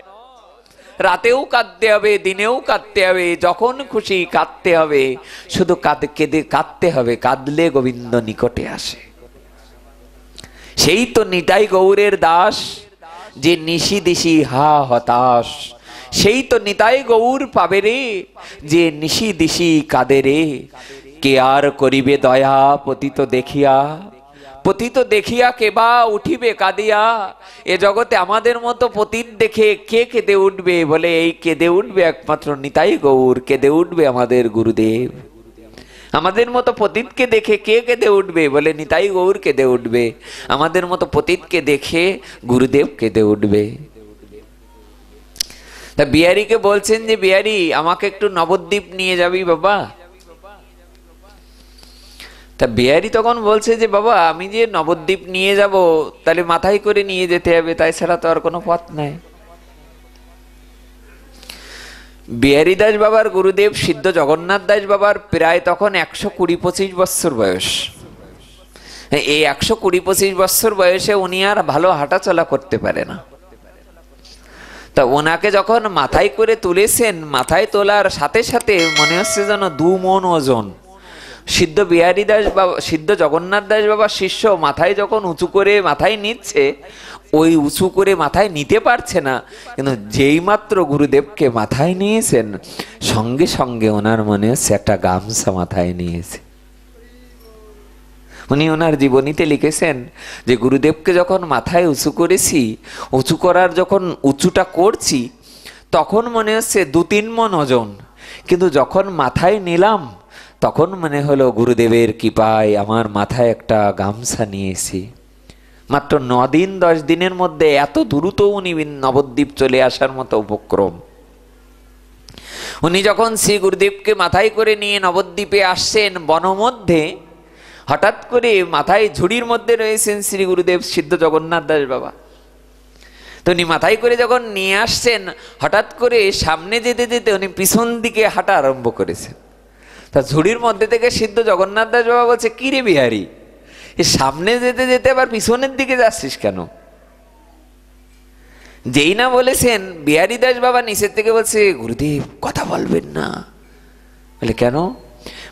রাতেও কাঁদতে হবে, দিনেও কাঁদতে হবে, যখন খুশি কাঁদতে হবে। শুধু কাঁদতে হবে, কাঁদলে গোবিন্দ নিকটে আসে। সেই তো নিতাই গৌরের দাস, যে নিশি দিশি হা হতাশ। সেই তো নিতাই গৌর পাবে রে, যে নিশি দিশি কাঁদে রে। কে আর করিবে দয়া পতিত দেখিয়া, পতিত দেখিয়া কেবা উঠিবে কাঁদিয়া। এ জগতে আমাদের মতো পতিত দেখে কে কেঁদে উঠবে? বলে এই কেঁদে উঠবে একমাত্র নিতাই গৌর, কেঁদে উঠবে আমাদের গুরুদেব। আমাদের মতো পতিতকে দেখে কে কেঁদে উঠবে? বলে নিতাই গৌর কেঁদে উঠবে। আমাদের মতো পতিতকে দেখে গুরুদেব কেঁদে উঠবে। তা বিহারীকে বলছেন যে, বিহারী আমাকে একটু নবদ্বীপ নিয়ে যাবি বাবা? তা বিহারী তখন বলছে যে, বাবা আমি যে নবদ্বীপ নিয়ে যাব, তাহলে মাথায় করে নিয়ে যেতে হবে, তাই ছাড়া তো আর কোনো পথ নাই। বিহারী দাস বাবার গুরুদেব সিদ্ধ জগন্নাথ দাস বাবার প্রায় তখন 120-25 বৎসর বয়স। এই 120-25 বৎসর বয়সে উনি আর ভালো হাঁটাচলা করতে পারে না। তা ওনাকে যখন মাথায় করে তুলেছেন, মাথায় তোলার সাথে সাথে মনে হচ্ছে যেন 2 মণ ওজন। সিদ্ধ বিহারী দাস বাবা, সিদ্ধ জগন্নাথ দাস বাবার শিষ্য মাথায় যখন উঁচু করে মাথায় নিচ্ছে, ওই উঁচু করে মাথায় নিতে পারছে না, কিন্তু যেই মাত্র গুরুদেবকে মাথায় নিয়েছেন, সঙ্গে সঙ্গে ওনার মনে হচ্ছে একটা গামছা মাথায় নিয়েছে। উনি ওনার জীবনীতে লিখেছেন যে, গুরুদেবকে যখন মাথায় উঁচু করেছি, উঁচু করার যখন উঁচুটা করছি, তখন মনে হচ্ছে 2-3 মণ ওজন, কিন্তু যখন মাথায় নিলাম তখন মনে হলো গুরুদেবের কৃপায় আমার মাথায় একটা গামছা নিয়েছি। মাত্র 9 দিন 10 দিনের মধ্যে এত দ্রুত উনি নবদ্বীপ চলে আসার মতো উপক্রম। উনি যখন শ্রী গুরুদেবকে মাথায় করে নিয়ে নবদ্বীপে আসছেন, বনমধ্যে হঠাৎ করে মাথায় ঝুড়ির মধ্যে রয়েছেন শ্রী গুরুদেব সিদ্ধ জগন্নাথ দাস বাবা। তো উনি মাথায় করে যখন নিয়ে আসছেন, হঠাৎ করে সামনে যেতে যেতে উনি পিছন দিকে হাঁটা আরম্ভ করেছেন। তা ঝুড়ির মধ্যে থেকে সিদ্ধ জগন্নাথ দাস বাবা বলছে, কি রে বিহারী, সামনে যেতে যেতে আবার পিছনের দিকে যাচ্ছিস কেন? যেই না বলেছেন, বিহারী দাস বাবা নিচের থেকে বলছে, গুরুদেব কথা বলবেন না। বলে কেন?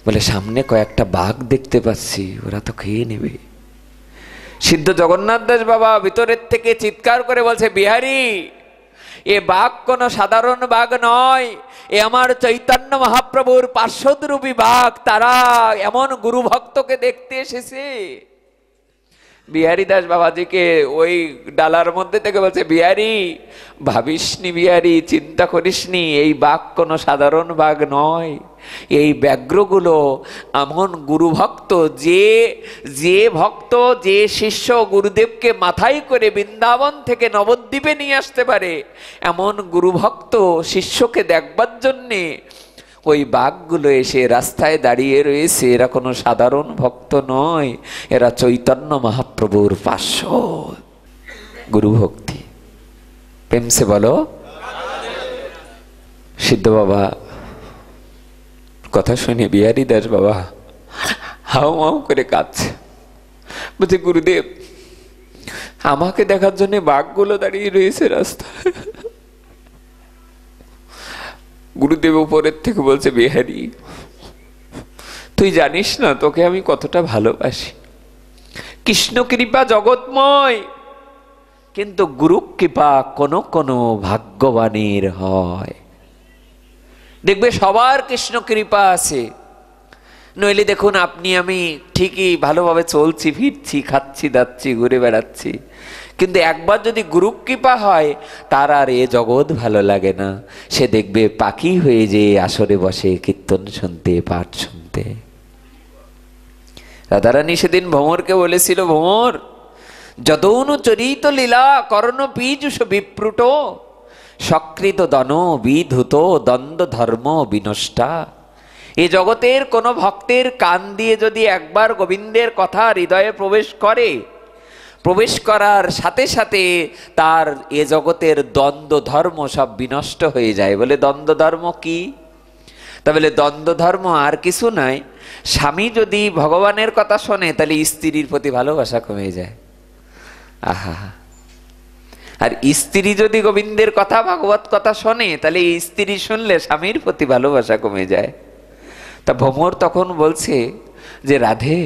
বলে সামনে কয়েকটা বাঘ দেখতে পাচ্ছি, ওরা তো খেয়ে নেবে। সিদ্ধ জগন্নাথ দাস বাবা ভিতরের থেকে চিৎকার করে বলছে, বিহারী এ বাঘ কোনো সাধারণ বাঘ নয়, এ আমার চৈতন্য মহাপ্রভুর পার্শ্বদ্রূপী বাঘ, তারা এমন গুরু ভক্তকে দেখতে এসেছে। বিহারী দাস বাবাজিকে ওই ডালার মধ্যে থেকে বলছে, বিহারী ভাবিসনি, বিহারী চিন্তা করিসনি, এই বাঘ কোনো সাধারণ বাঘ নয়, এই ব্যাঘ্রগুলো এমন গুরু ভক্ত, যে ভক্ত, যে শিষ্য গুরুদেবকে মাথায় করে বৃন্দাবন থেকে নবদ্বীপে নিয়ে আসতে পারে, এমন গুরু ভক্ত শিষ্যকে দেখবার জন্যে ওই বাঘগুলো এসে রাস্তায় দাঁড়িয়ে রয়েছে। এরা কোনো সাধারণ ভক্ত নয়, এরা চৈতন্য মহাপ্রভুর পার্শ্বদ। গুরু ভক্তি প্রেম সে বলো। সিদ্ধ বাবা কথা শুনে বিহারী দাস বাবা হাও মাও করে কাঁদছে, বলছে, গুরুদেব আমাকে দেখার জন্য বাঘগুলো দাঁড়িয়ে রয়েছে রাস্তায়। গুরুদেব উপরের থেকে বলছে, বিহারী তুই জানিস না তোকে আমি কতটা ভালোবাসি। কৃষ্ণ কৃপা জগৎময়, কিন্তু গুরু কৃপা কোন কোন ভাগ্যবানের হয়। দেখবে সবার কৃষ্ণ কৃপা আছে, নইলে দেখুন আপনি আমি ঠিকই ভালোভাবে চলছি, ফিরছি, খাচ্ছি, দাচ্ছি, ঘুরে বেড়াচ্ছি, কিন্তু একবার যদি গুরু কৃপা হয়, তার আর এ জগৎ ভালো লাগে না। সে দেখবে পাখি হয়ে যে আসরে বসে কীর্তন শুনতে, পাঠ শুনতে। রাধারানী সেদিন ভ্রমরকে বলেছিল, ভ্রমর যদৌনু চরিত লীলা কর্ণ পীযুষ বিপ্রুট সকৃত দন বিধুত দ্বন্দ্ব ধর্ম বিনষ্টা। এ জগতের কোন ভক্তের কান দিয়ে যদি একবার গোবিন্দের কথা হৃদয়ে প্রবেশ করে, প্রবেশ করার সাথে সাথে তার এ জগতের দ্বন্দ্ব ধর্ম সব বিনষ্ট হয়ে যায়। বলে দ্বন্দ্ব ধর্ম কি? তা বলে দ্বন্দ্ব ধর্ম আর কিছু নয়, স্বামী যদি ভগবানের কথা শোনে তাহলে স্ত্রীর প্রতি ভালোবাসা কমে যায়। আহা, আর স্ত্রী যদি গোবিন্দের কথা, ভাগবত কথা শোনে, তাহলে স্ত্রী শুনলে স্বামীর প্রতি ভালোবাসা কমে যায়। তা ভ্রমর তখন বলছে যে, রাধে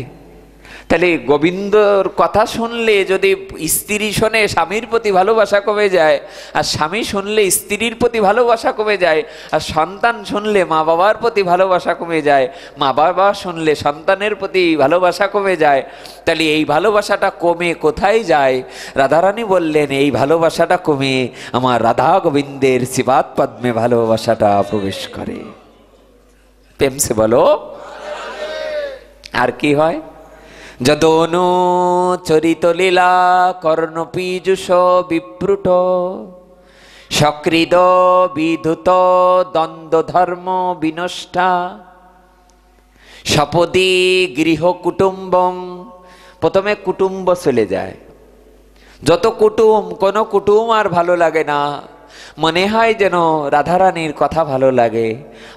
তাহলে গোবিন্দর কথা শুনলে যদি স্ত্রী শোনে স্বামীর প্রতি ভালোবাসা কমে যায়, আর স্বামী শুনলে স্ত্রীর প্রতি ভালোবাসা কমে যায়, আর সন্তান শুনলে মা বাবার প্রতি ভালোবাসা কমে যায়, মা বাবা শুনলে সন্তানের প্রতি ভালোবাসা কমে যায়, তাহলে এই ভালোবাসাটা কমে কোথায় যায়? রাধারানী বললেন, এই ভালোবাসাটা কমে আমার রাধা গোবিন্দের শ্রীপাদ পদ্মে ভালোবাসাটা প্রবেশ করে। প্রেম সে বলো। আর কি হয়? যদনু চরিত লীলা কর্ণ পীযুষ বিপ্রুট সকৃদ বিধুত দ্বন্দ্ব ধর্ম বিনষ্টা সপদী গৃহ কুটুম্বং। প্রথমে কুটুম্ব চলে যায়, যত কুটুম, কোনো কুটুম আর ভালো লাগে না। মনে হয় যেন রাধারানীর কথা ভালো লাগে,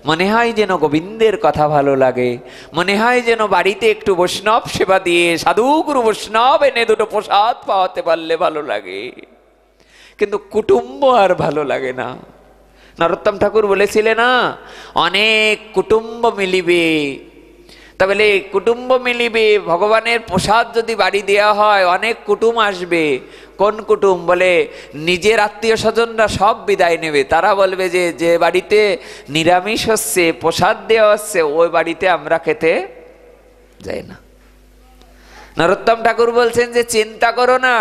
মনে হয় যেন গোবিন্দের কথা ভালো লাগে, মনে হয় যেন বাড়িতে একটু বৈষ্ণব সেবা দিয়ে সাধুগুরু বৈষ্ণব এনে দুটো প্রসাদ পাওয়াতে পারলে ভালো লাগে, কিন্তু কুটুম্ব আর ভালো লাগে না। নরোত্তম ঠাকুর বলেছিলেন না, অনেক কুটুম্ব মিলিবে, তা বলে কুটুম্ব মিলিবে, ভগবানের প্রসাদ যদি বাড়ি দেওয়া হয় অনেক কুটুম আসবে। কোন কুটুম? বলে নিজের আত্মীয় স্বজনরা সব বিদায় নেবে, তারা বলবে যে যে বাড়িতে নিরামিষ হচ্ছে, প্রসাদ দেওয়া হচ্ছে, ওই বাড়িতে আমরা খেতে যাই না। নরোত্তম ঠাকুর বলছেন যে চিন্তা করো না,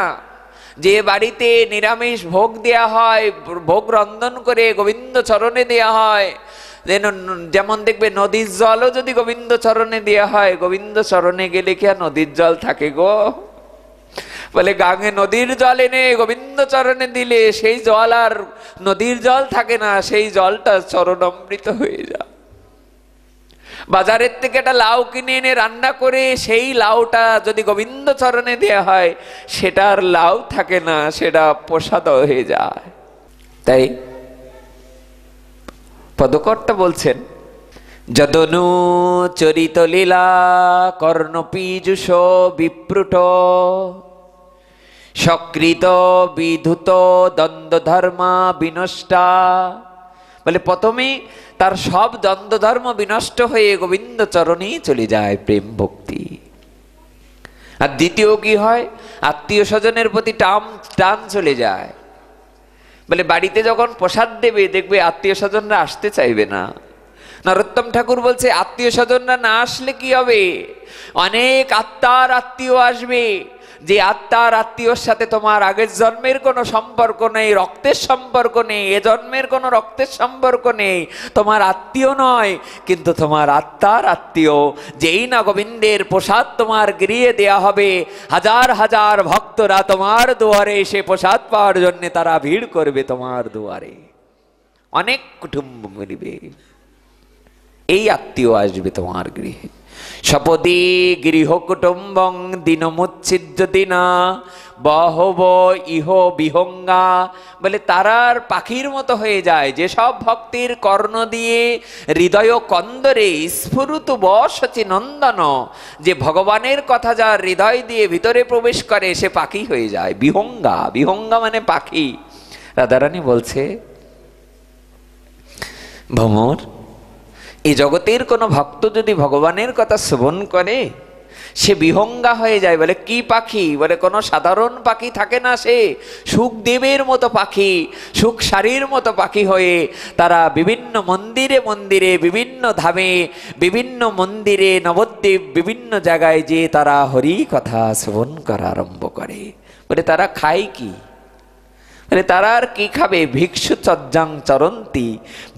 যে বাড়িতে নিরামিষ ভোগ দেয়া হয়, ভোগ রন্ধন করে গোবিন্দ চরণে দেয়া হয়, যেমন দেখবে নদীর জলও যদি গোবিন্দ চরণে দেওয়া হয়, গোবিন্দ চরণে গেলে কি আর নদীর জল থাকে গো? বলে গাঙে নদীর জল এনে গোবিন্দ চরণে দিলে সেই জল আর নদীর জল থাকে না, সেই জলটা চরণামৃত হয়ে যায়। বাজারের থেকে একটা লাউ কিনে এনে রান্না করে সেই লাউটা যদি গোবিন্দ চরণে দেওয়া হয়, সেটা আর লাউ থাকে না, সেটা প্রসাদ হয়ে যায়। তাই পদকর্তা বলছেন, যদনু চরিত লীলা কর্ণ পীযুষ বিপ্রুট সকৃত বিধুত দ্বন্দ্ব ধর্মা বিনষ্টা। বলে প্রথমে তার সব দ্বন্দ্ব ধর্ম বিনষ্ট হয়ে গোবিন্দ চরণেই চলে যায় প্রেম ভক্তি। আর দ্বিতীয় কি হয়? আত্মীয় স্বজনের প্রতি টান চলে যায়। বলে বাড়িতে যখন প্রসাদ দেবে দেখবে আত্মীয় স্বজনরা আসতে চাইবে না। নরোত্তম ঠাকুর বলছে আত্মীয় স্বজনরা না আসলে কি হবে? অনেক আত্মার আত্মীয় আসবে, যে আত্মার আত্মীয়র সাথে তোমার আগের জন্মের কোনো সম্পর্ক নেই, রক্তের সম্পর্ক নেই, এ জন্মের কোনো রক্তের সম্পর্ক নেই, তোমার আত্মীয় নয়, কিন্তু তোমার আত্মার আত্মীয়। যেই না গোবিন্দের প্রসাদ তোমার গৃহে দেয়া হবে, হাজার হাজার ভক্তরা তোমার দুয়ারে এসে প্রসাদ পাওয়ার জন্য তারা ভিড় করবে তোমার দুয়ারে, অনেক কুটুম্ব মিলবে, এই আত্মীয় আসবে তোমার গৃহে। সপদী গৃহ কুটুম্বং দিনমুচ্ছিদ্য দিনা বহব ইহ বিহঙ্গা। বলে তারার পাখির মতো হয়ে যায়, যেসব ভক্তির কর্ণ দিয়ে হৃদয় কন্দরে স্ফুরুত বসচি নন্দন, যে ভগবানের কথা যার হৃদয় দিয়ে ভিতরে প্রবেশ করে সে পাখি হয়ে যায়। বিহঙ্গা, বিহঙ্গা মানে পাখি। রাধারানী বলছে, ভ্রমর, এই জগতের কোনো ভক্ত যদি ভগবানের কথা শ্রবণ করে সে বিহঙ্গা হয়ে যায়। বলে কি পাখি? বলে কোনো সাধারণ পাখি থাকে না, সে সুখদেবের মতো পাখি, সুখ সারির মতো পাখি হয়ে তারা বিভিন্ন মন্দিরে মন্দিরে, বিভিন্ন ধামে, বিভিন্ন মন্দিরে, নবদ্বীপ, বিভিন্ন জায়গায় যে তারা হরি কথা শ্রবণ করা আরম্ভ করে। বলে তারা খায় কি? মানে তারা আর কি খাবে? ভিক্ষু চজ্জাং চরন্তি।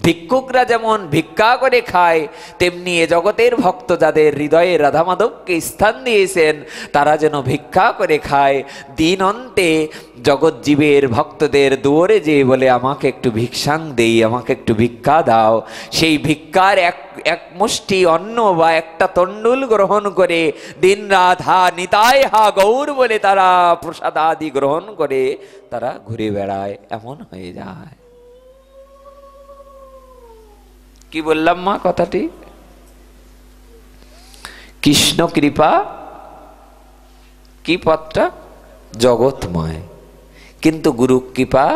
ভিক্ষুকরা যেমন ভিক্ষা করে খায়, তেমনি এ জগতের ভক্ত যাদের হৃদয়ে রাধা মাধবকে স্থান দিয়েছেন তারা যেন ভিক্ষা করে খায়। দিন অন্তে জগৎজীবের ভক্তদের দুয়ারে যে বলে আমাকে একটু ভিক্ষাং দেই, আমাকে একটু ভিক্ষা দাও, সেই ভিক্ষার এক মুষ্টি অন্ন বা একটা তণ্ডুল গ্রহণ করে দিন রাত হা নিতাই হা গৌর বলে তারা প্রসাদ আদি গ্রহণ করে তারা ঘুরে বেড়ায়, এমন হয়ে যায়। কি বললাম মা কথাটি? কৃষ্ণ কৃপা কি পথটা? জগৎময়, কিন্তু গুরু কৃপা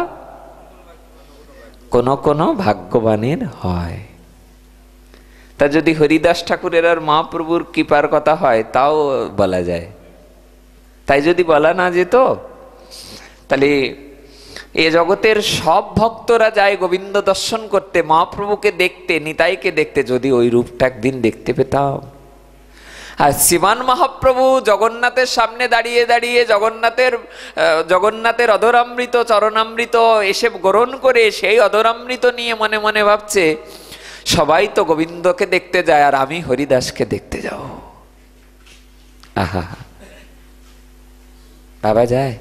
কোন কোন ভাগ্যবানের হয়। তা যদি হরিদাস ঠাকুরের আর মহাপ্রভুর কৃপার কথা হয় তাও বলা যায়, তাই যদি বলা না যেত তাহলে এ জগতের সব ভক্তরা যায় গোবিন্দ দর্শন করতে, মহাপ্রভুকে দেখতে, নিতাইকে দেখতে, যদি ওই রূপটা একদিন দেখতে পেতাম। আর শ্রীমান মহাপ্রভু জগন্নাথের সামনে দাঁড়িয়ে দাঁড়িয়ে জগন্নাথের অধরামৃত চরণামৃত এসে গ্রহণ করে সেই অধরামৃত নিয়ে মনে মনে ভাবছে সবাই তো গোবিন্দকে দেখতে যায় আর আমি হরিদাসকে দেখতে যাব। আহা, বাবা যায়,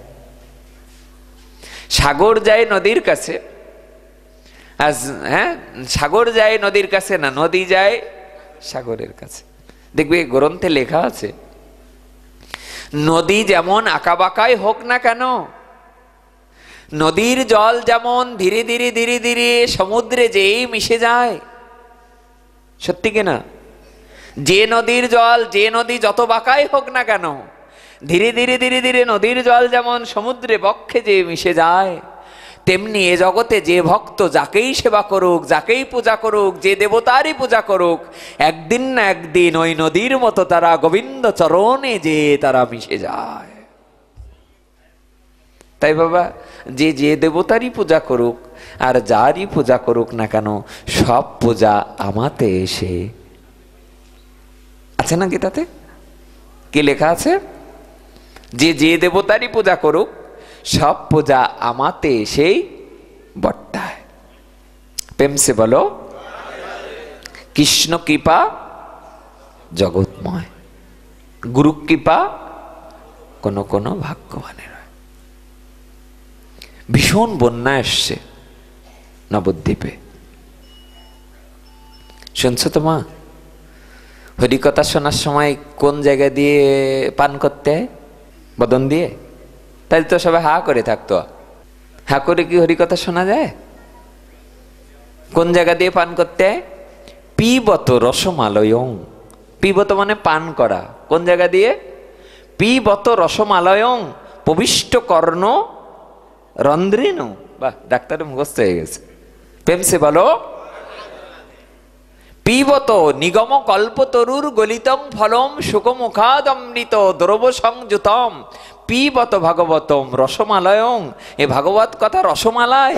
সাগর যায় নদীর কাছে। হ্যাঁ, সাগর যায় নদীর কাছে না, নদী যায় সাগরের কাছে। দেখবে গ্রন্থে লেখা আছে, নদী যেমন আঁকাবাঁকাই হোক না কেন, নদীর জল যেমন ধীরে ধীরে ধীরে ধীরে সমুদ্রে যেই মিশে যায়, সত্যি কিনা? যে নদীর জল, যে নদী যত বাঁকাই হোক না কেন, ধীরে ধীরে ধীরে ধীরে নদীর জল যেমন সমুদ্রে বক্ষে যে মিশে যায়, তেমনি এ জগতে যে ভক্ত যাকেই সেবা করুক, যাকেই পূজা করুক, যে দেবতারই পূজা করুক, একদিন না একদিন ওই নদীর মতো তারা গোবিন্দ চরণে যে তারা মিশে যায়। তাই বাবা, যে যে দেবতারই পূজা করুক আর যারই পূজা করুক না কেন, সব পূজা আমাতে এসে আছে না গীতাতে কি লেখা আছে? যে যে দেবতারই পূজা করুক, সব পূজা আমাতে এসেই বর্তায়। প্রেম সে বলো, কৃষ্ণ কৃপা জগৎময়, গুরু কৃপা কোন কোন ভাগ্যবানের। ভীষণ বন্যা এসছে নবদ্বীপে, শুনছো তো মা? হরিকথা শোনার সময় কোন জায়গা দিয়ে পান করতে হয়? বদন দিয়ে। তাই তো সবাই হা করে থাকতো। হা করে কি হরিকথা শোনা যায়? কোন জায়গা দিয়ে পান করতে হয়? পিবত রসমালয়ং। পিবত মানে পান করা। কোন জায়গা দিয়ে? পিবত রসমালয়ং প্রবিষ্ট কর্ণ রন্ধ্রেন। বাহ, ডাক্তারের মুখস্থ হয়ে গেছে। প্রেম সে বলো, পিবত নিগম কল্পতরুর গলিতং ফলম সুখমুখাদমৃত দ্রব সংযুতম পিবত ভাগবতম রসমালয়ং। এ ভাগবত কথা রসমালাই।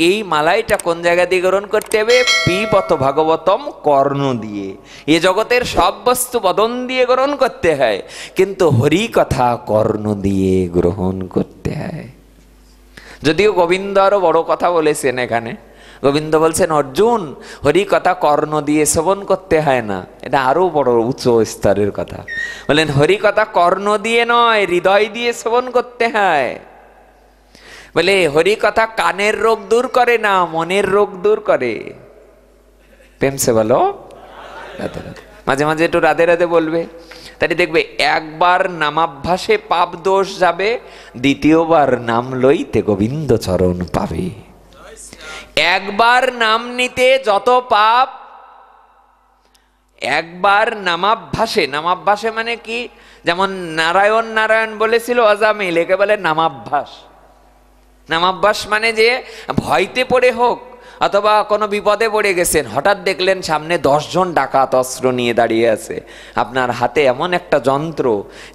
এই মালাইটা কোন জায়গা দিয়ে গ্রহণ করতে হবে? পিবত ভাগবতম কর্ণ দিয়ে। এ জগতের সব বস্তু বদন দিয়ে গ্রহণ করতে হয়, কিন্তু হরি কথা কর্ণ দিয়ে গ্রহণ করতে হয়। যদিও গোবিন্দ আরো বড় কথা বলেছেন এখানে। গোবিন্দ বলছেন, অর্জুন, হরি কথা কর্ণ দিয়ে শ্রবণ করতে হয় না। এটা আরো বড় উচ্চ স্তরের কথা। বলেন হরি কথা কর্ণ দিয়ে নয়, হৃদয় দিয়ে শ্রবণ করতে হয়। বলে হরি কথা কানের রোগ দূর করে না, মনের রোগ দূর করে। প্রেম সে বলো, রাধে রাধে। মাঝে মাঝে একটু রাধে রাধে বলবে, তাই দেখবে একবার নামাভ্যাসে পাপ দোষ যাবে, দ্বিতীয়বার নাম লইতে গোবিন্দ চরণ পাবে। একবার নাম নিতে যত পাপ, একবার নামাভ্যাসে। নামাভ্যাসে মানে কি? যেমন নারায়ণ নারায়ণ বলেছিল অজামিল, একে বলে নামাভ্যাস। নামাভ্যাস মানে যে ভয়তে পড়ে হোক অথবা কোনো বিপদে পড়ে গেছেন, হঠাৎ দেখলেন সামনে 10 জন ডাকাত অস্ত্র নিয়ে দাঁড়িয়ে আছে, আপনার হাতে এমন একটা যন্ত্র,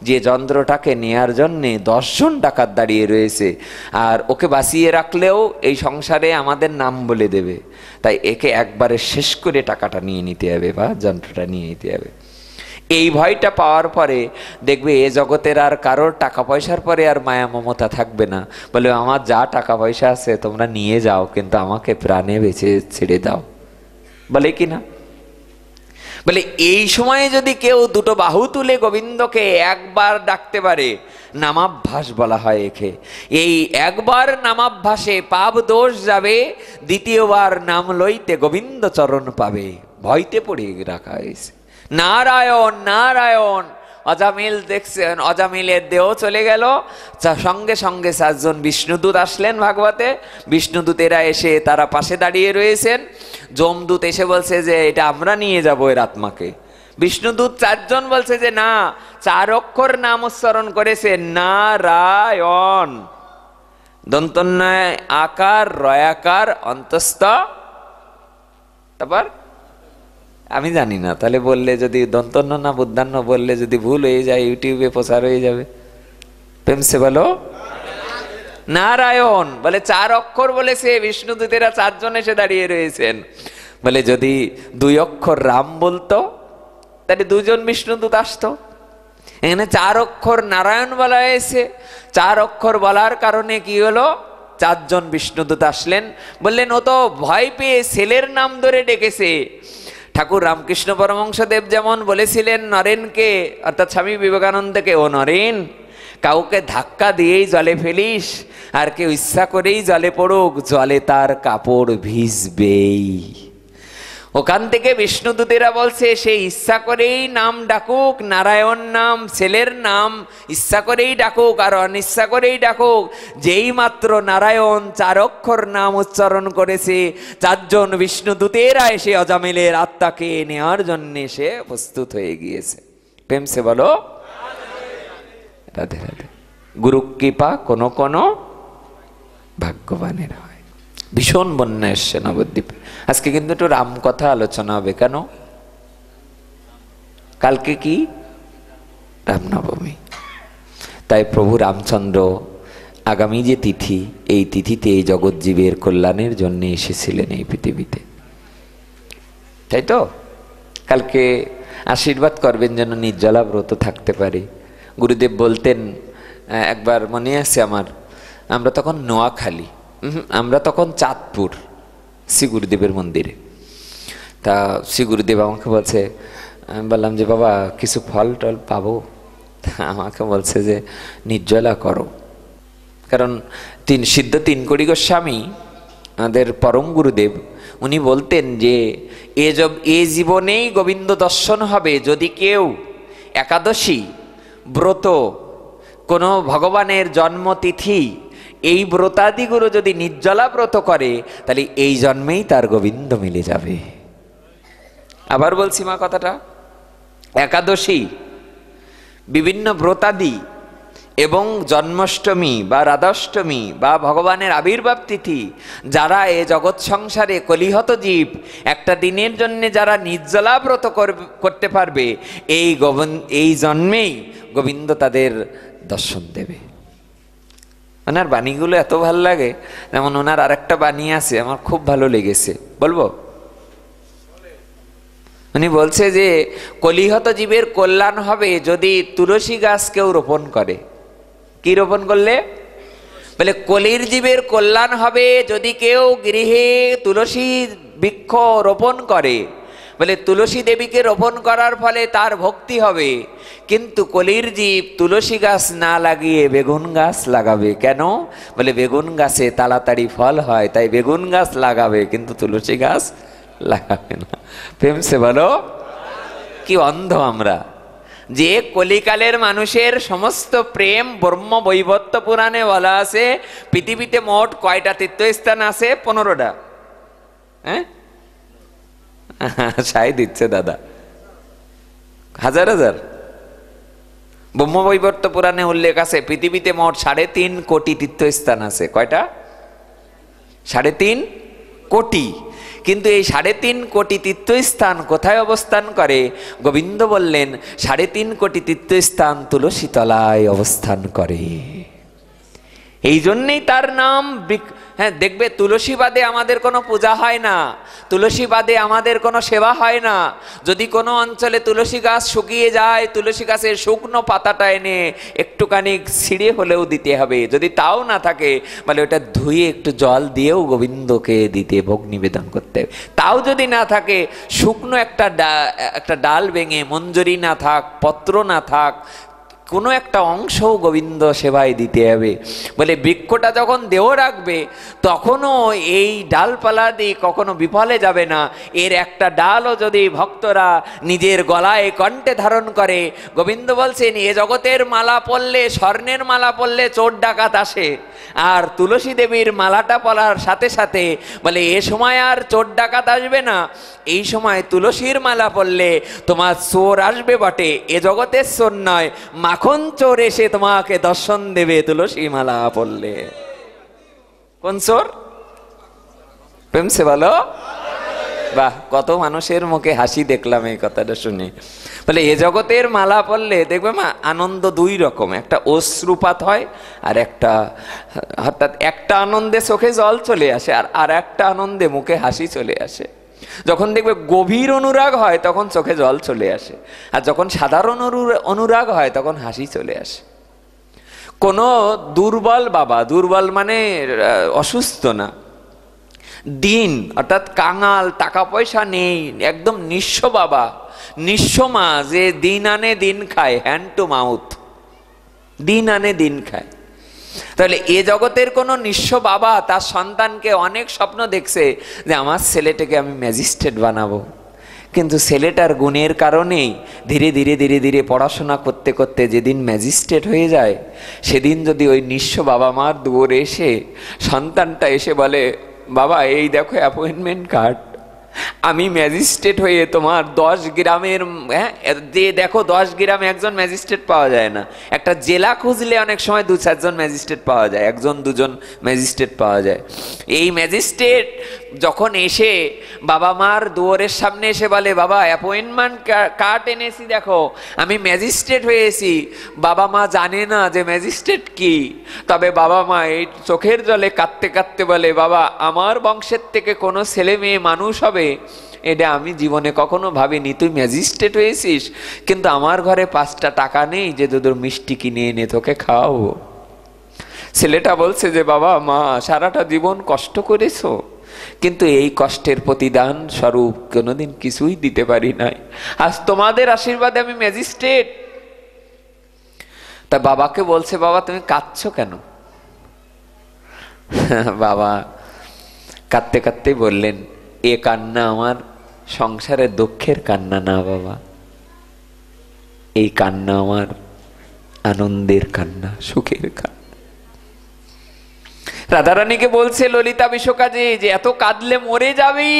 যে যন্ত্রটাকে নেয়ার জন্যে 10 জন ডাকাত দাঁড়িয়ে রয়েছে, আর ওকে বাঁচিয়ে রাখলেও এই সংসারে আমাদের নাম বলে দেবে, তাই একে একবারে শেষ করে টাকাটা নিয়ে নিতে হবে বা যন্ত্রটা নিয়ে নিতে হবে। এই ভয়টা পাওয়ার পরে দেখবে এ জগতের আর কারোর টাকা পয়সার পরে আর মায়া মমতা থাকবে না। বলে আমার যা টাকা পয়সা আছে তোমরা নিয়ে যাও, কিন্তু আমাকে প্রাণে বেঁচে ছেড়ে দাও, বলে কি না? বলে এই সময়ে যদি কেউ দুটো বাহু তুলে গোবিন্দকে একবার ডাকতে পারে, নামাভ্যাস বলা হয় একে। এই একবার নামাভ্যাসে পাপ দোষ যাবে, দ্বিতীয়বার নাম লইতে গোবিন্দ চরণ পাবে। ভয়তে পড়ে রাখা হয়েছে। নারায়ণ নারায়ণ। অজামিল দেখছেন, অজামিলের দেহ চলে গেল, সঙ্গে সঙ্গে 4 জন বিষ্ণুদূত আসলেন ভাগবতে। বিষ্ণুদূতেরা এসে তারা পাশে দাঁড়িয়ে রয়েছেন। যমদূত এসে বলছে যে এটা আমরা নিয়ে যাবো এর আত্মাকে। বিষ্ণুদূত 4 জন বলছে যে না, 4 অক্ষর নাম উচ্চারণ করেছে, নারায়ণ, দন্তন্বয় আকার রয়াকার অন্তস্থ, তারপর আমি জানি না, তাহলে বললে যদি দন্তন্য না বুদ্ধান্য বললে যদি ভুল হয়ে যায়, ইউটিউবে প্রচার হয়ে যাবে। প্রেম সে বলো, নারায়ণ। বলে 4 অক্ষর বলেছে, বিষ্ণুদূতেরা 4 জন এসে দাঁড়িয়ে রয়েছেন। বলে যদি 2 অক্ষর রাম বলতো তাহলে 2 জন বিষ্ণুদূত আসতো। এখানে 4 অক্ষর নারায়ণ বলা হয়েছে। 4 অক্ষর বলার কারণে কি হলো? 4 জন বিষ্ণুদূত আসলেন। বললেন ও তো ভয় পেয়ে ছেলের নাম ধরে ডেকেছে, ঠাকুর রামকৃষ্ণ পরমহংসদেব যেমন বলেছিলেন নরেনকে, অর্থাৎ স্বামী বিবেকানন্দকে, ও নরেন, কাউকে ধাক্কা দিয়েই জলে ফেলিস, আর কেউ ইচ্ছা করেই জলে পড়ুক, জলে তার কাপড় ভিজবেই। ওখান থেকে বিষ্ণুদূতেরা বলছে সে ইচ্ছা করেই নাম ডাকুক, নারায়ণ নাম, ছেলের নাম ইচ্ছা করেই ডাকুক আর অনিচ্ছা করেই ডাকুক, যেই মাত্র নারায়ণ 4 অক্ষর নাম উচ্চারণ করেছে, 4 জন বিষ্ণুদূতেরা এসে অজামিলের আত্মাকে নেওয়ার জন্য সে প্রস্তুত হয়ে গিয়েছে। প্রেমসে বলো রাধে রাধে। গুরু কৃপা কোনো কোনো ভাগ্যবানের হয়। ভীষণ বন্যা এসছে নবদ্বীপে। আজকে কিন্তু একটু রাম কথা আলোচনা হবে। কেন? কালকে কি রামনবমী, তাই প্রভু রামচন্দ্র আগামী যে তিথি, এই তিথিতে এই জগৎজীবের কল্যাণের জন্য এসেছিলেন এই পৃথিবীতে, তাই তো? কালকে আশীর্বাদ করবেন যেন নির্জলা ব্রত থাকতে পারে। গুরুদেব বলতেন, একবার মনে আছে আমার, আমরা তখন নোয়াখালী, আমরা তখন চাঁদপুর শ্রী গুরুদেবের মন্দিরে। তা শ্রী গুরুদেব আমাকে বলছে, আমি বললাম যে বাবা কিছু ফল টল পাবো? আমাকে বলছে যে নির্জলা করো। কারণ সিদ্ধ তিনকড়ি গোস্বামী আমাদের পরম গুরুদেব, উনি বলতেন যে এ জীবনেই গোবিন্দ দর্শন হবে যদি কেউ একাদশী ব্রত, কোনো ভগবানের জন্মতিথি, এই ব্রতাদিগুলো যদি নির্জলা ব্রত করে, তাহলে এই জন্মেই তার গোবিন্দ মিলে যাবে। আবার বলছি মা কথাটা, একাদশী, বিভিন্ন ব্রতাদি এবং জন্মাষ্টমী বা রাধাষ্টমী বা ভগবানের আবির্ভাব তিথি, যারা এ জগৎ সংসারে কলিহত জীব একটা দিনের জন্য যারা নির্জলা ব্রত করতে পারবে, এই জন্মেই গোবিন্দ তাদের দর্শন দেবে। ওনার বাণীগুলো এত ভালো লাগে। যেমন ওনার আরেকটা বাণী আছে, আমার খুব ভালো লেগেছে, বলবো? উনি বলছে যে কলিহত জীবের কল্যাণ হবে যদি তুলসী গাছ কেউ রোপণ করে। কি রোপণ করলে? বলে কলির জীবের কল্যাণ হবে যদি কেউ গৃহে তুলসী বৃক্ষ রোপণ করে। বলে তুলসী দেবীকে রোপণ করার ফলে তার ভক্তি হবে, কিন্তু কলির জীব তুলসী গাছ না লাগিয়ে বেগুন গাছ লাগাবে। কেন? বলে বেগুন গাছে তাড়াতাড়ি ফল হয়, তাই বেগুন গাছ লাগাবে, কিন্তু তুলসী গাছ লাগাবে না। প্রেমসে বলো কি অন্ধ আমরা, যে কলিকালের মানুষের সমস্ত প্রেম। ব্রহ্ম বৈবর্ত পুরাণে বলা আছে পৃথিবীতে মোট কয়টা তীর্থস্থান আছে? 15টা। হ্যাঁ, সাই দিচ্ছে দাদা, হাজার হাজার। ব্রহ্মবৈবর্ত পুরাণে উল্লেখ আছে পৃথিবীতে মোট 3.5 কোটি তীর্থস্থান আছে। কয়টা? 3.5 কোটি। কিন্তু এই 3.5 কোটি তীর্থস্থান কোথায় অবস্থান করে? গোবিন্দ বললেন 3.5 কোটি তীর্থস্থান তুলসী তলায় অবস্থান করে। এই জন্যেই তার নাম। হ্যাঁ, দেখবে তুলসী বাদে আমাদের কোনো পূজা হয় না, তুলসী বাদে আমাদের কোনো সেবা হয় না। যদি কোনো অঞ্চলে তুলসী গাছ শুকিয়ে যায়, তুলসী গাছের শুকনো পাতাটা এনে একটুখানি ছিঁড়ে হলেও দিতে হবে। যদি তাও না থাকে, বলে ওটা ধুয়ে একটু জল দিয়েও গোবিন্দকে দিতে, ভোগ নিবেদন করতে হবে। তাও যদি না থাকে, শুকনো একটা ডাল ভেঙে, মঞ্জরি না থাক, পত্র না থাক, কোনো একটা অংশও গোবিন্দ সেবায় দিতে হবে। বলে বৃক্ষটা যখন দেহ রাখবে, তখনও এই ডালপালা দিয়ে কখনো বিফলে যাবে না। এর একটা ডালও যদি ভক্তরা নিজের গলায় কণ্ঠে ধারণ করে, গোবিন্দ বলছেন এ জগতের মালা পরলে, স্বর্ণের মালা পরলে চোর ডাকাত আসে, আর তুলসী দেবীর মালাটা পরার সাথে সাথে বলে এ সময় আর চোর ডাকাত আসবে না। এই সময় তুলসীর মালা পরলে তোমার চোর আসবে বটে, এ জগতের চোর নয়, মাখন চোর এসে তোমাকে দর্শন দেবে তুলসী মালা পরলে। কোন চোর? প্রেমসে বলো। বাহ, কত মানুষের মুখে হাসি দেখলাম এই কথাটা শুনে। বলে এ জগতের মালা পরলে দেখবে মা, আনন্দ 2 রকম, একটা অশ্রুপাত হয়, আর একটা, অর্থাৎ একটা আনন্দে চোখে জল চলে আসে, আর একটা আনন্দে মুখে হাসি চলে আসে। যখন দেখবে গভীর অনুরাগ হয় তখন চোখে জল চলে আসে, আর যখন সাধারণ অনুরাগ হয় তখন হাসি চলে আসে। কোনো দুর্বল বাবা, দুর্বল মানে অসুস্থ না, দিন অর্থাৎ কাঙাল, টাকা পয়সা নেই, একদম নিঃস্ব বাবা, নিঃস্ব মা, যে দিন আনে দিন খায়, হ্যান্ড টু মাউথ, দিন আনে দিন খায়। তাহলে এ জগতের কোনো নিঃস্ব বাবা তার সন্তানকে অনেক স্বপ্ন দেখছে যে আমার ছেলেটাকে আমি ম্যাজিস্ট্রেট বানাবো, কিন্তু ছেলেটার গুণের কারণেই ধীরে ধীরে ধীরে ধীরে পড়াশোনা করতে করতে যেদিন ম্যাজিস্ট্রেট হয়ে যায়, সেদিন যদি ওই নিঃস্ব বাবা মার দুয়ারে এসে সন্তানটা এসে বলে, বাবা এই দেখো অ্যাপয়েন্টমেন্ট কার্ড, আমি ম্যাজিস্ট্রেট হয়ে তোমার 10 গ্রামের, যে দেখো 10 গ্রামে একজন ম্যাজিস্ট্রেট পাওয়া যায় না, একটা জেলা খুঁজলে অনেক সময় 2-4 জন ম্যাজিস্ট্রেট পাওয়া যায়, 1-2 ম্যাজিস্ট্রেট পাওয়া যায়। এই ম্যাজিস্ট্রেট যখন এসে বাবা মার দুয়ারের সামনে এসে বলে, বাবা অ্যাপয়েন্টমেন্ট কার্ড এনেছি, দেখো আমি ম্যাজিস্ট্রেট হয়েছি, বাবা মা জানে না যে ম্যাজিস্ট্রেট কি, তবে বাবা মা এই চোখের জলে কাঁদতে কাঁদতে বলে, বাবা আমার বংশের থেকে কোনো ছেলে মেয়ে মানুষ হবে এটা আমি জীবনে কখনো ভাবিনি, তুই ম্যাজিস্ট্রেট হয়েছিস, কিন্তু আমার ঘরে 5টা টাকা নেই যে তোদের মিষ্টি কিনে এনে তোকে খাওয়াবো। ছেলেটা বলছে যে, বাবা মা সারাটা জীবন কষ্ট করেছো, কিন্তু এই কষ্টের প্রতিদান স্বরূপ কোনোদিন কিছুই দিতে পারি নাই, আজ তোমাদের আশীর্বাদে আমি ম্যাজিস্ট্রেট। তা বাবাকে বলছে, বাবা তুমি কাঁদছো কেন? বাবা কাঁদতে কাঁদতে বললেন, এ কান্না আমার সংসারের দুঃখের কান্না না বাবা, এই কান্না আমার আনন্দের কান্না, সুখের কান্না। রাধারানীকে বলছে ললিতা বিশ্বকাজে যে এত কাঁদলে মরে যাবি।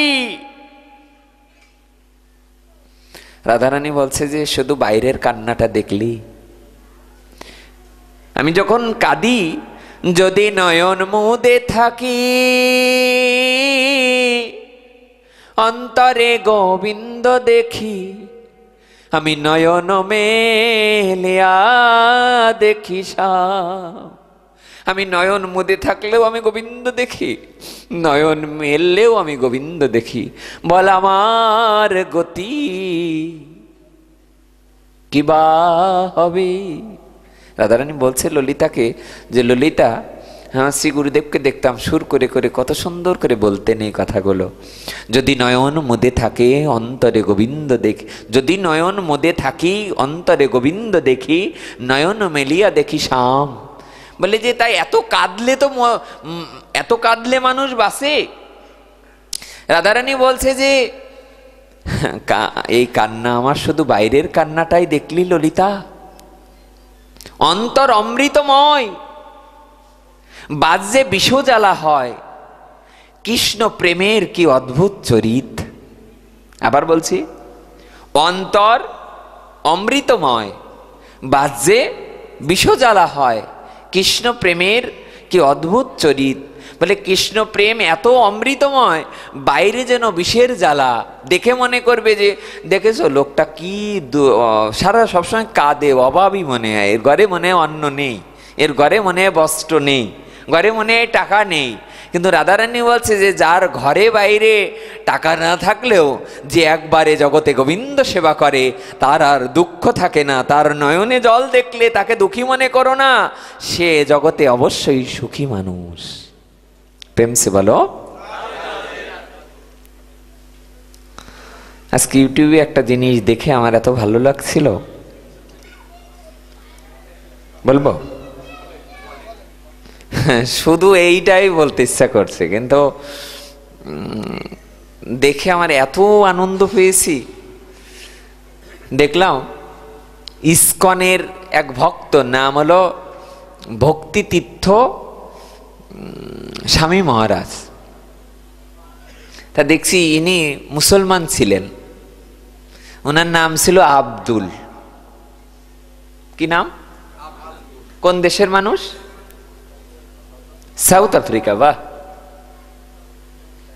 রাধারানী বলছে যে শুধু বাইরের কান্নাটা দেখলি, আমি যখন কাঁদি, যদি নয়ন মুদে থাকি অন্তরে গোবিন্দ দেখি, আমি নয়ন মেলিয়া দেখি শ্যাম। আমি নয়ন মুদে থাকলেও আমি গোবিন্দ দেখি, নয়ন মেললেও আমি গোবিন্দ দেখি। বল আমার গতি কিবা হবে। রাধারানী বলছে ললিতাকে যে, ললিতা হ্যাঁ শ্রী গুরুদেবকে দেখতাম সুর করে করে কত সুন্দর করে বলতেন এই কথাগুলো, যদি নয়ন মুদে থাকে অন্তরে গোবিন্দ দেখি, যদি নয়ন মুদে থাকি অন্তরে গোবিন্দ দেখি, নয়ন মেলিয়া দেখি শ্যাম। বলে যে তাই এত কাঁদলে তো, এত কাঁদলে মানুষ বাঁচে? রাধারানী বলছে যে এই কান্না আমার শুধু বাইরের কান্নাটাই দেখলি ললিতা, অন্তর অমৃতময়, বাজ্যে বিষজ্বালা হয়, কৃষ্ণ প্রেমের কি অদ্ভুত চরিত। আবার বলছি, অন্তর অমৃতময়, বাজ্যে বিষজ্বালা হয়, কৃষ্ণ প্রেমের কি অদ্ভুত চরিত। বলে কৃষ্ণ প্রেম এত অমৃতময়, বাইরে যেন বিষের জ্বালা, দেখে মনে করবে যে দেখেছো লোকটা কি সারা সবসময় কাঁদে, অভাবই মনে হয়, এর ঘরে মনে হয় অন্ন নেই, এর ঘরে মনে হয় বস্ত্র নেই, ঘরে মনে হয় টাকা নেই। কিন্তু রাধারানী বলছে যে যার ঘরে বাইরে টাকা না থাকলেও যে একবারে জগতে গোবিন্দ সেবা করে তার আর দুঃখ থাকে না, তার নয়নে জল দেখলে তাকে দুঃখী মনে করো না, সে জগতে অবশ্যই সুখী মানুষ। প্রেম সে বলো। আজকে ইউটিউবে একটা জিনিস দেখে আমার এত ভালো লাগছিল, বলবো? শুধু এইটাই বলতে ইচ্ছা করছে, কিন্তু দেখে আমার এত আনন্দ পেয়েছি। দেখলাম ইসকনের এক ভক্ত, নাম হলো ভক্তিতীর্থ স্বামী মহারাজ। তা দেখছি ইনি মুসলমান ছিলেন, ওনার নাম ছিল আব্দুল। কি নাম? কোন দেশের মানুষ? South Africa. বাহ,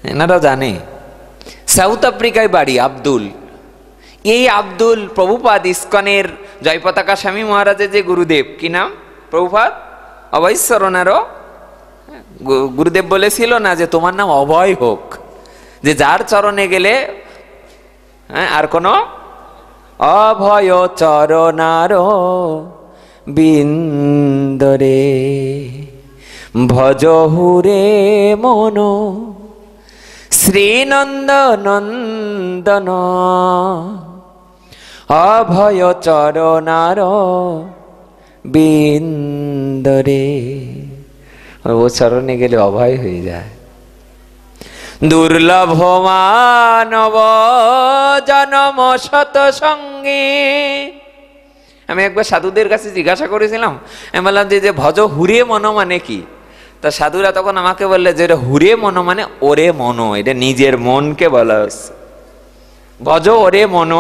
এনারা জানে সাউথ আফ্রিকায় বাড়ি আব্দুল। এই আব্দুল প্রভুপাদ ইসকনের জয় পতাকা স্বামী মহারাজের যে গুরুদেব, কি নাম? প্রভুপাদ অভয়চরণেরও গুরুদেব বলেছিল না যে তোমার নাম অভয় হোক, যে যার চরণে গেলে আর কোন অভয় চরণার বিন্দরে ভজহুরে মন শ্রীনন্দ নন্দন অভয় চরণার বিন্দরে। ও চরণে গেলে অভয় হয়ে যায়। দুর্লভ মানব জনম শত সঙ্গে। আমি একবার সাধুদের কাছে জিজ্ঞাসা করেছিলাম, আমি বললাম যে ভজ হুরে মন মানে কি? তা সাধুরা তখন আমাকে বললে যে হুরে মন মানে ওরে মন, এটা নিজের মনকে বলা হচ্ছে। ভজ ওরে মন,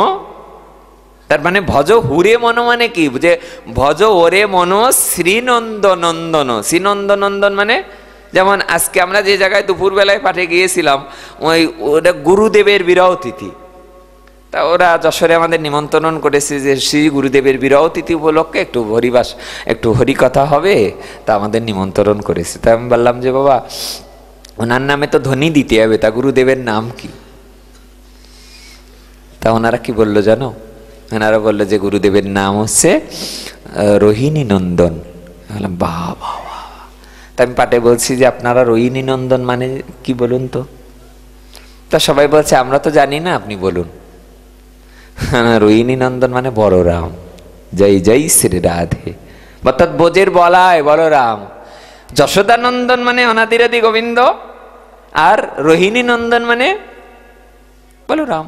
তার মানে ভজ হুরে মন মানে কি, যে ভজ ওরে মন শ্রীনন্দ নন্দন। শ্রীনন্দ নন্দন মানে যেমন আজকে আমরা যে জায়গায় দুপুরবেলায় পাঠে গিয়েছিলাম, ওটা গুরুদেবের বিরহ তিথি। তা ওরা যশোরে আমাদের নিমন্ত্রণ করেছে যে শ্রী গুরুদেবের বিরহ তিথি উপলক্ষে একটু হরিবাস, একটু হরিকথা হবে, তা আমাদের নিমন্ত্রণ করেছে। তা আমি বললাম যে বাবা ওনার নামে তো ধ্বনি দিতে হবে, তা গুরুদেবের নাম কি? তা ওনারা কি বললো জানো? ওনারা বললো যে গুরুদেবের নাম হচ্ছে রোহিণী নন্দন। বললাম বাহ বাহ বাহ। তা আমি পাঠে বলছি যে আপনারা রোহিণী নন্দন মানে কি বলুন তো? তা সবাই বলছে আমরা তো জানি না, আপনি বলুন। রোহিণী নন্দন মানে বলরাম। জয় জয় শ্রী রাধে, অর্থাৎ বোঝের বলায় বলরাম। যশোদানন্দন মানে অনাদিরাদি গোবিন্দ, আর রোহিণী নন্দন মানে বলরাম।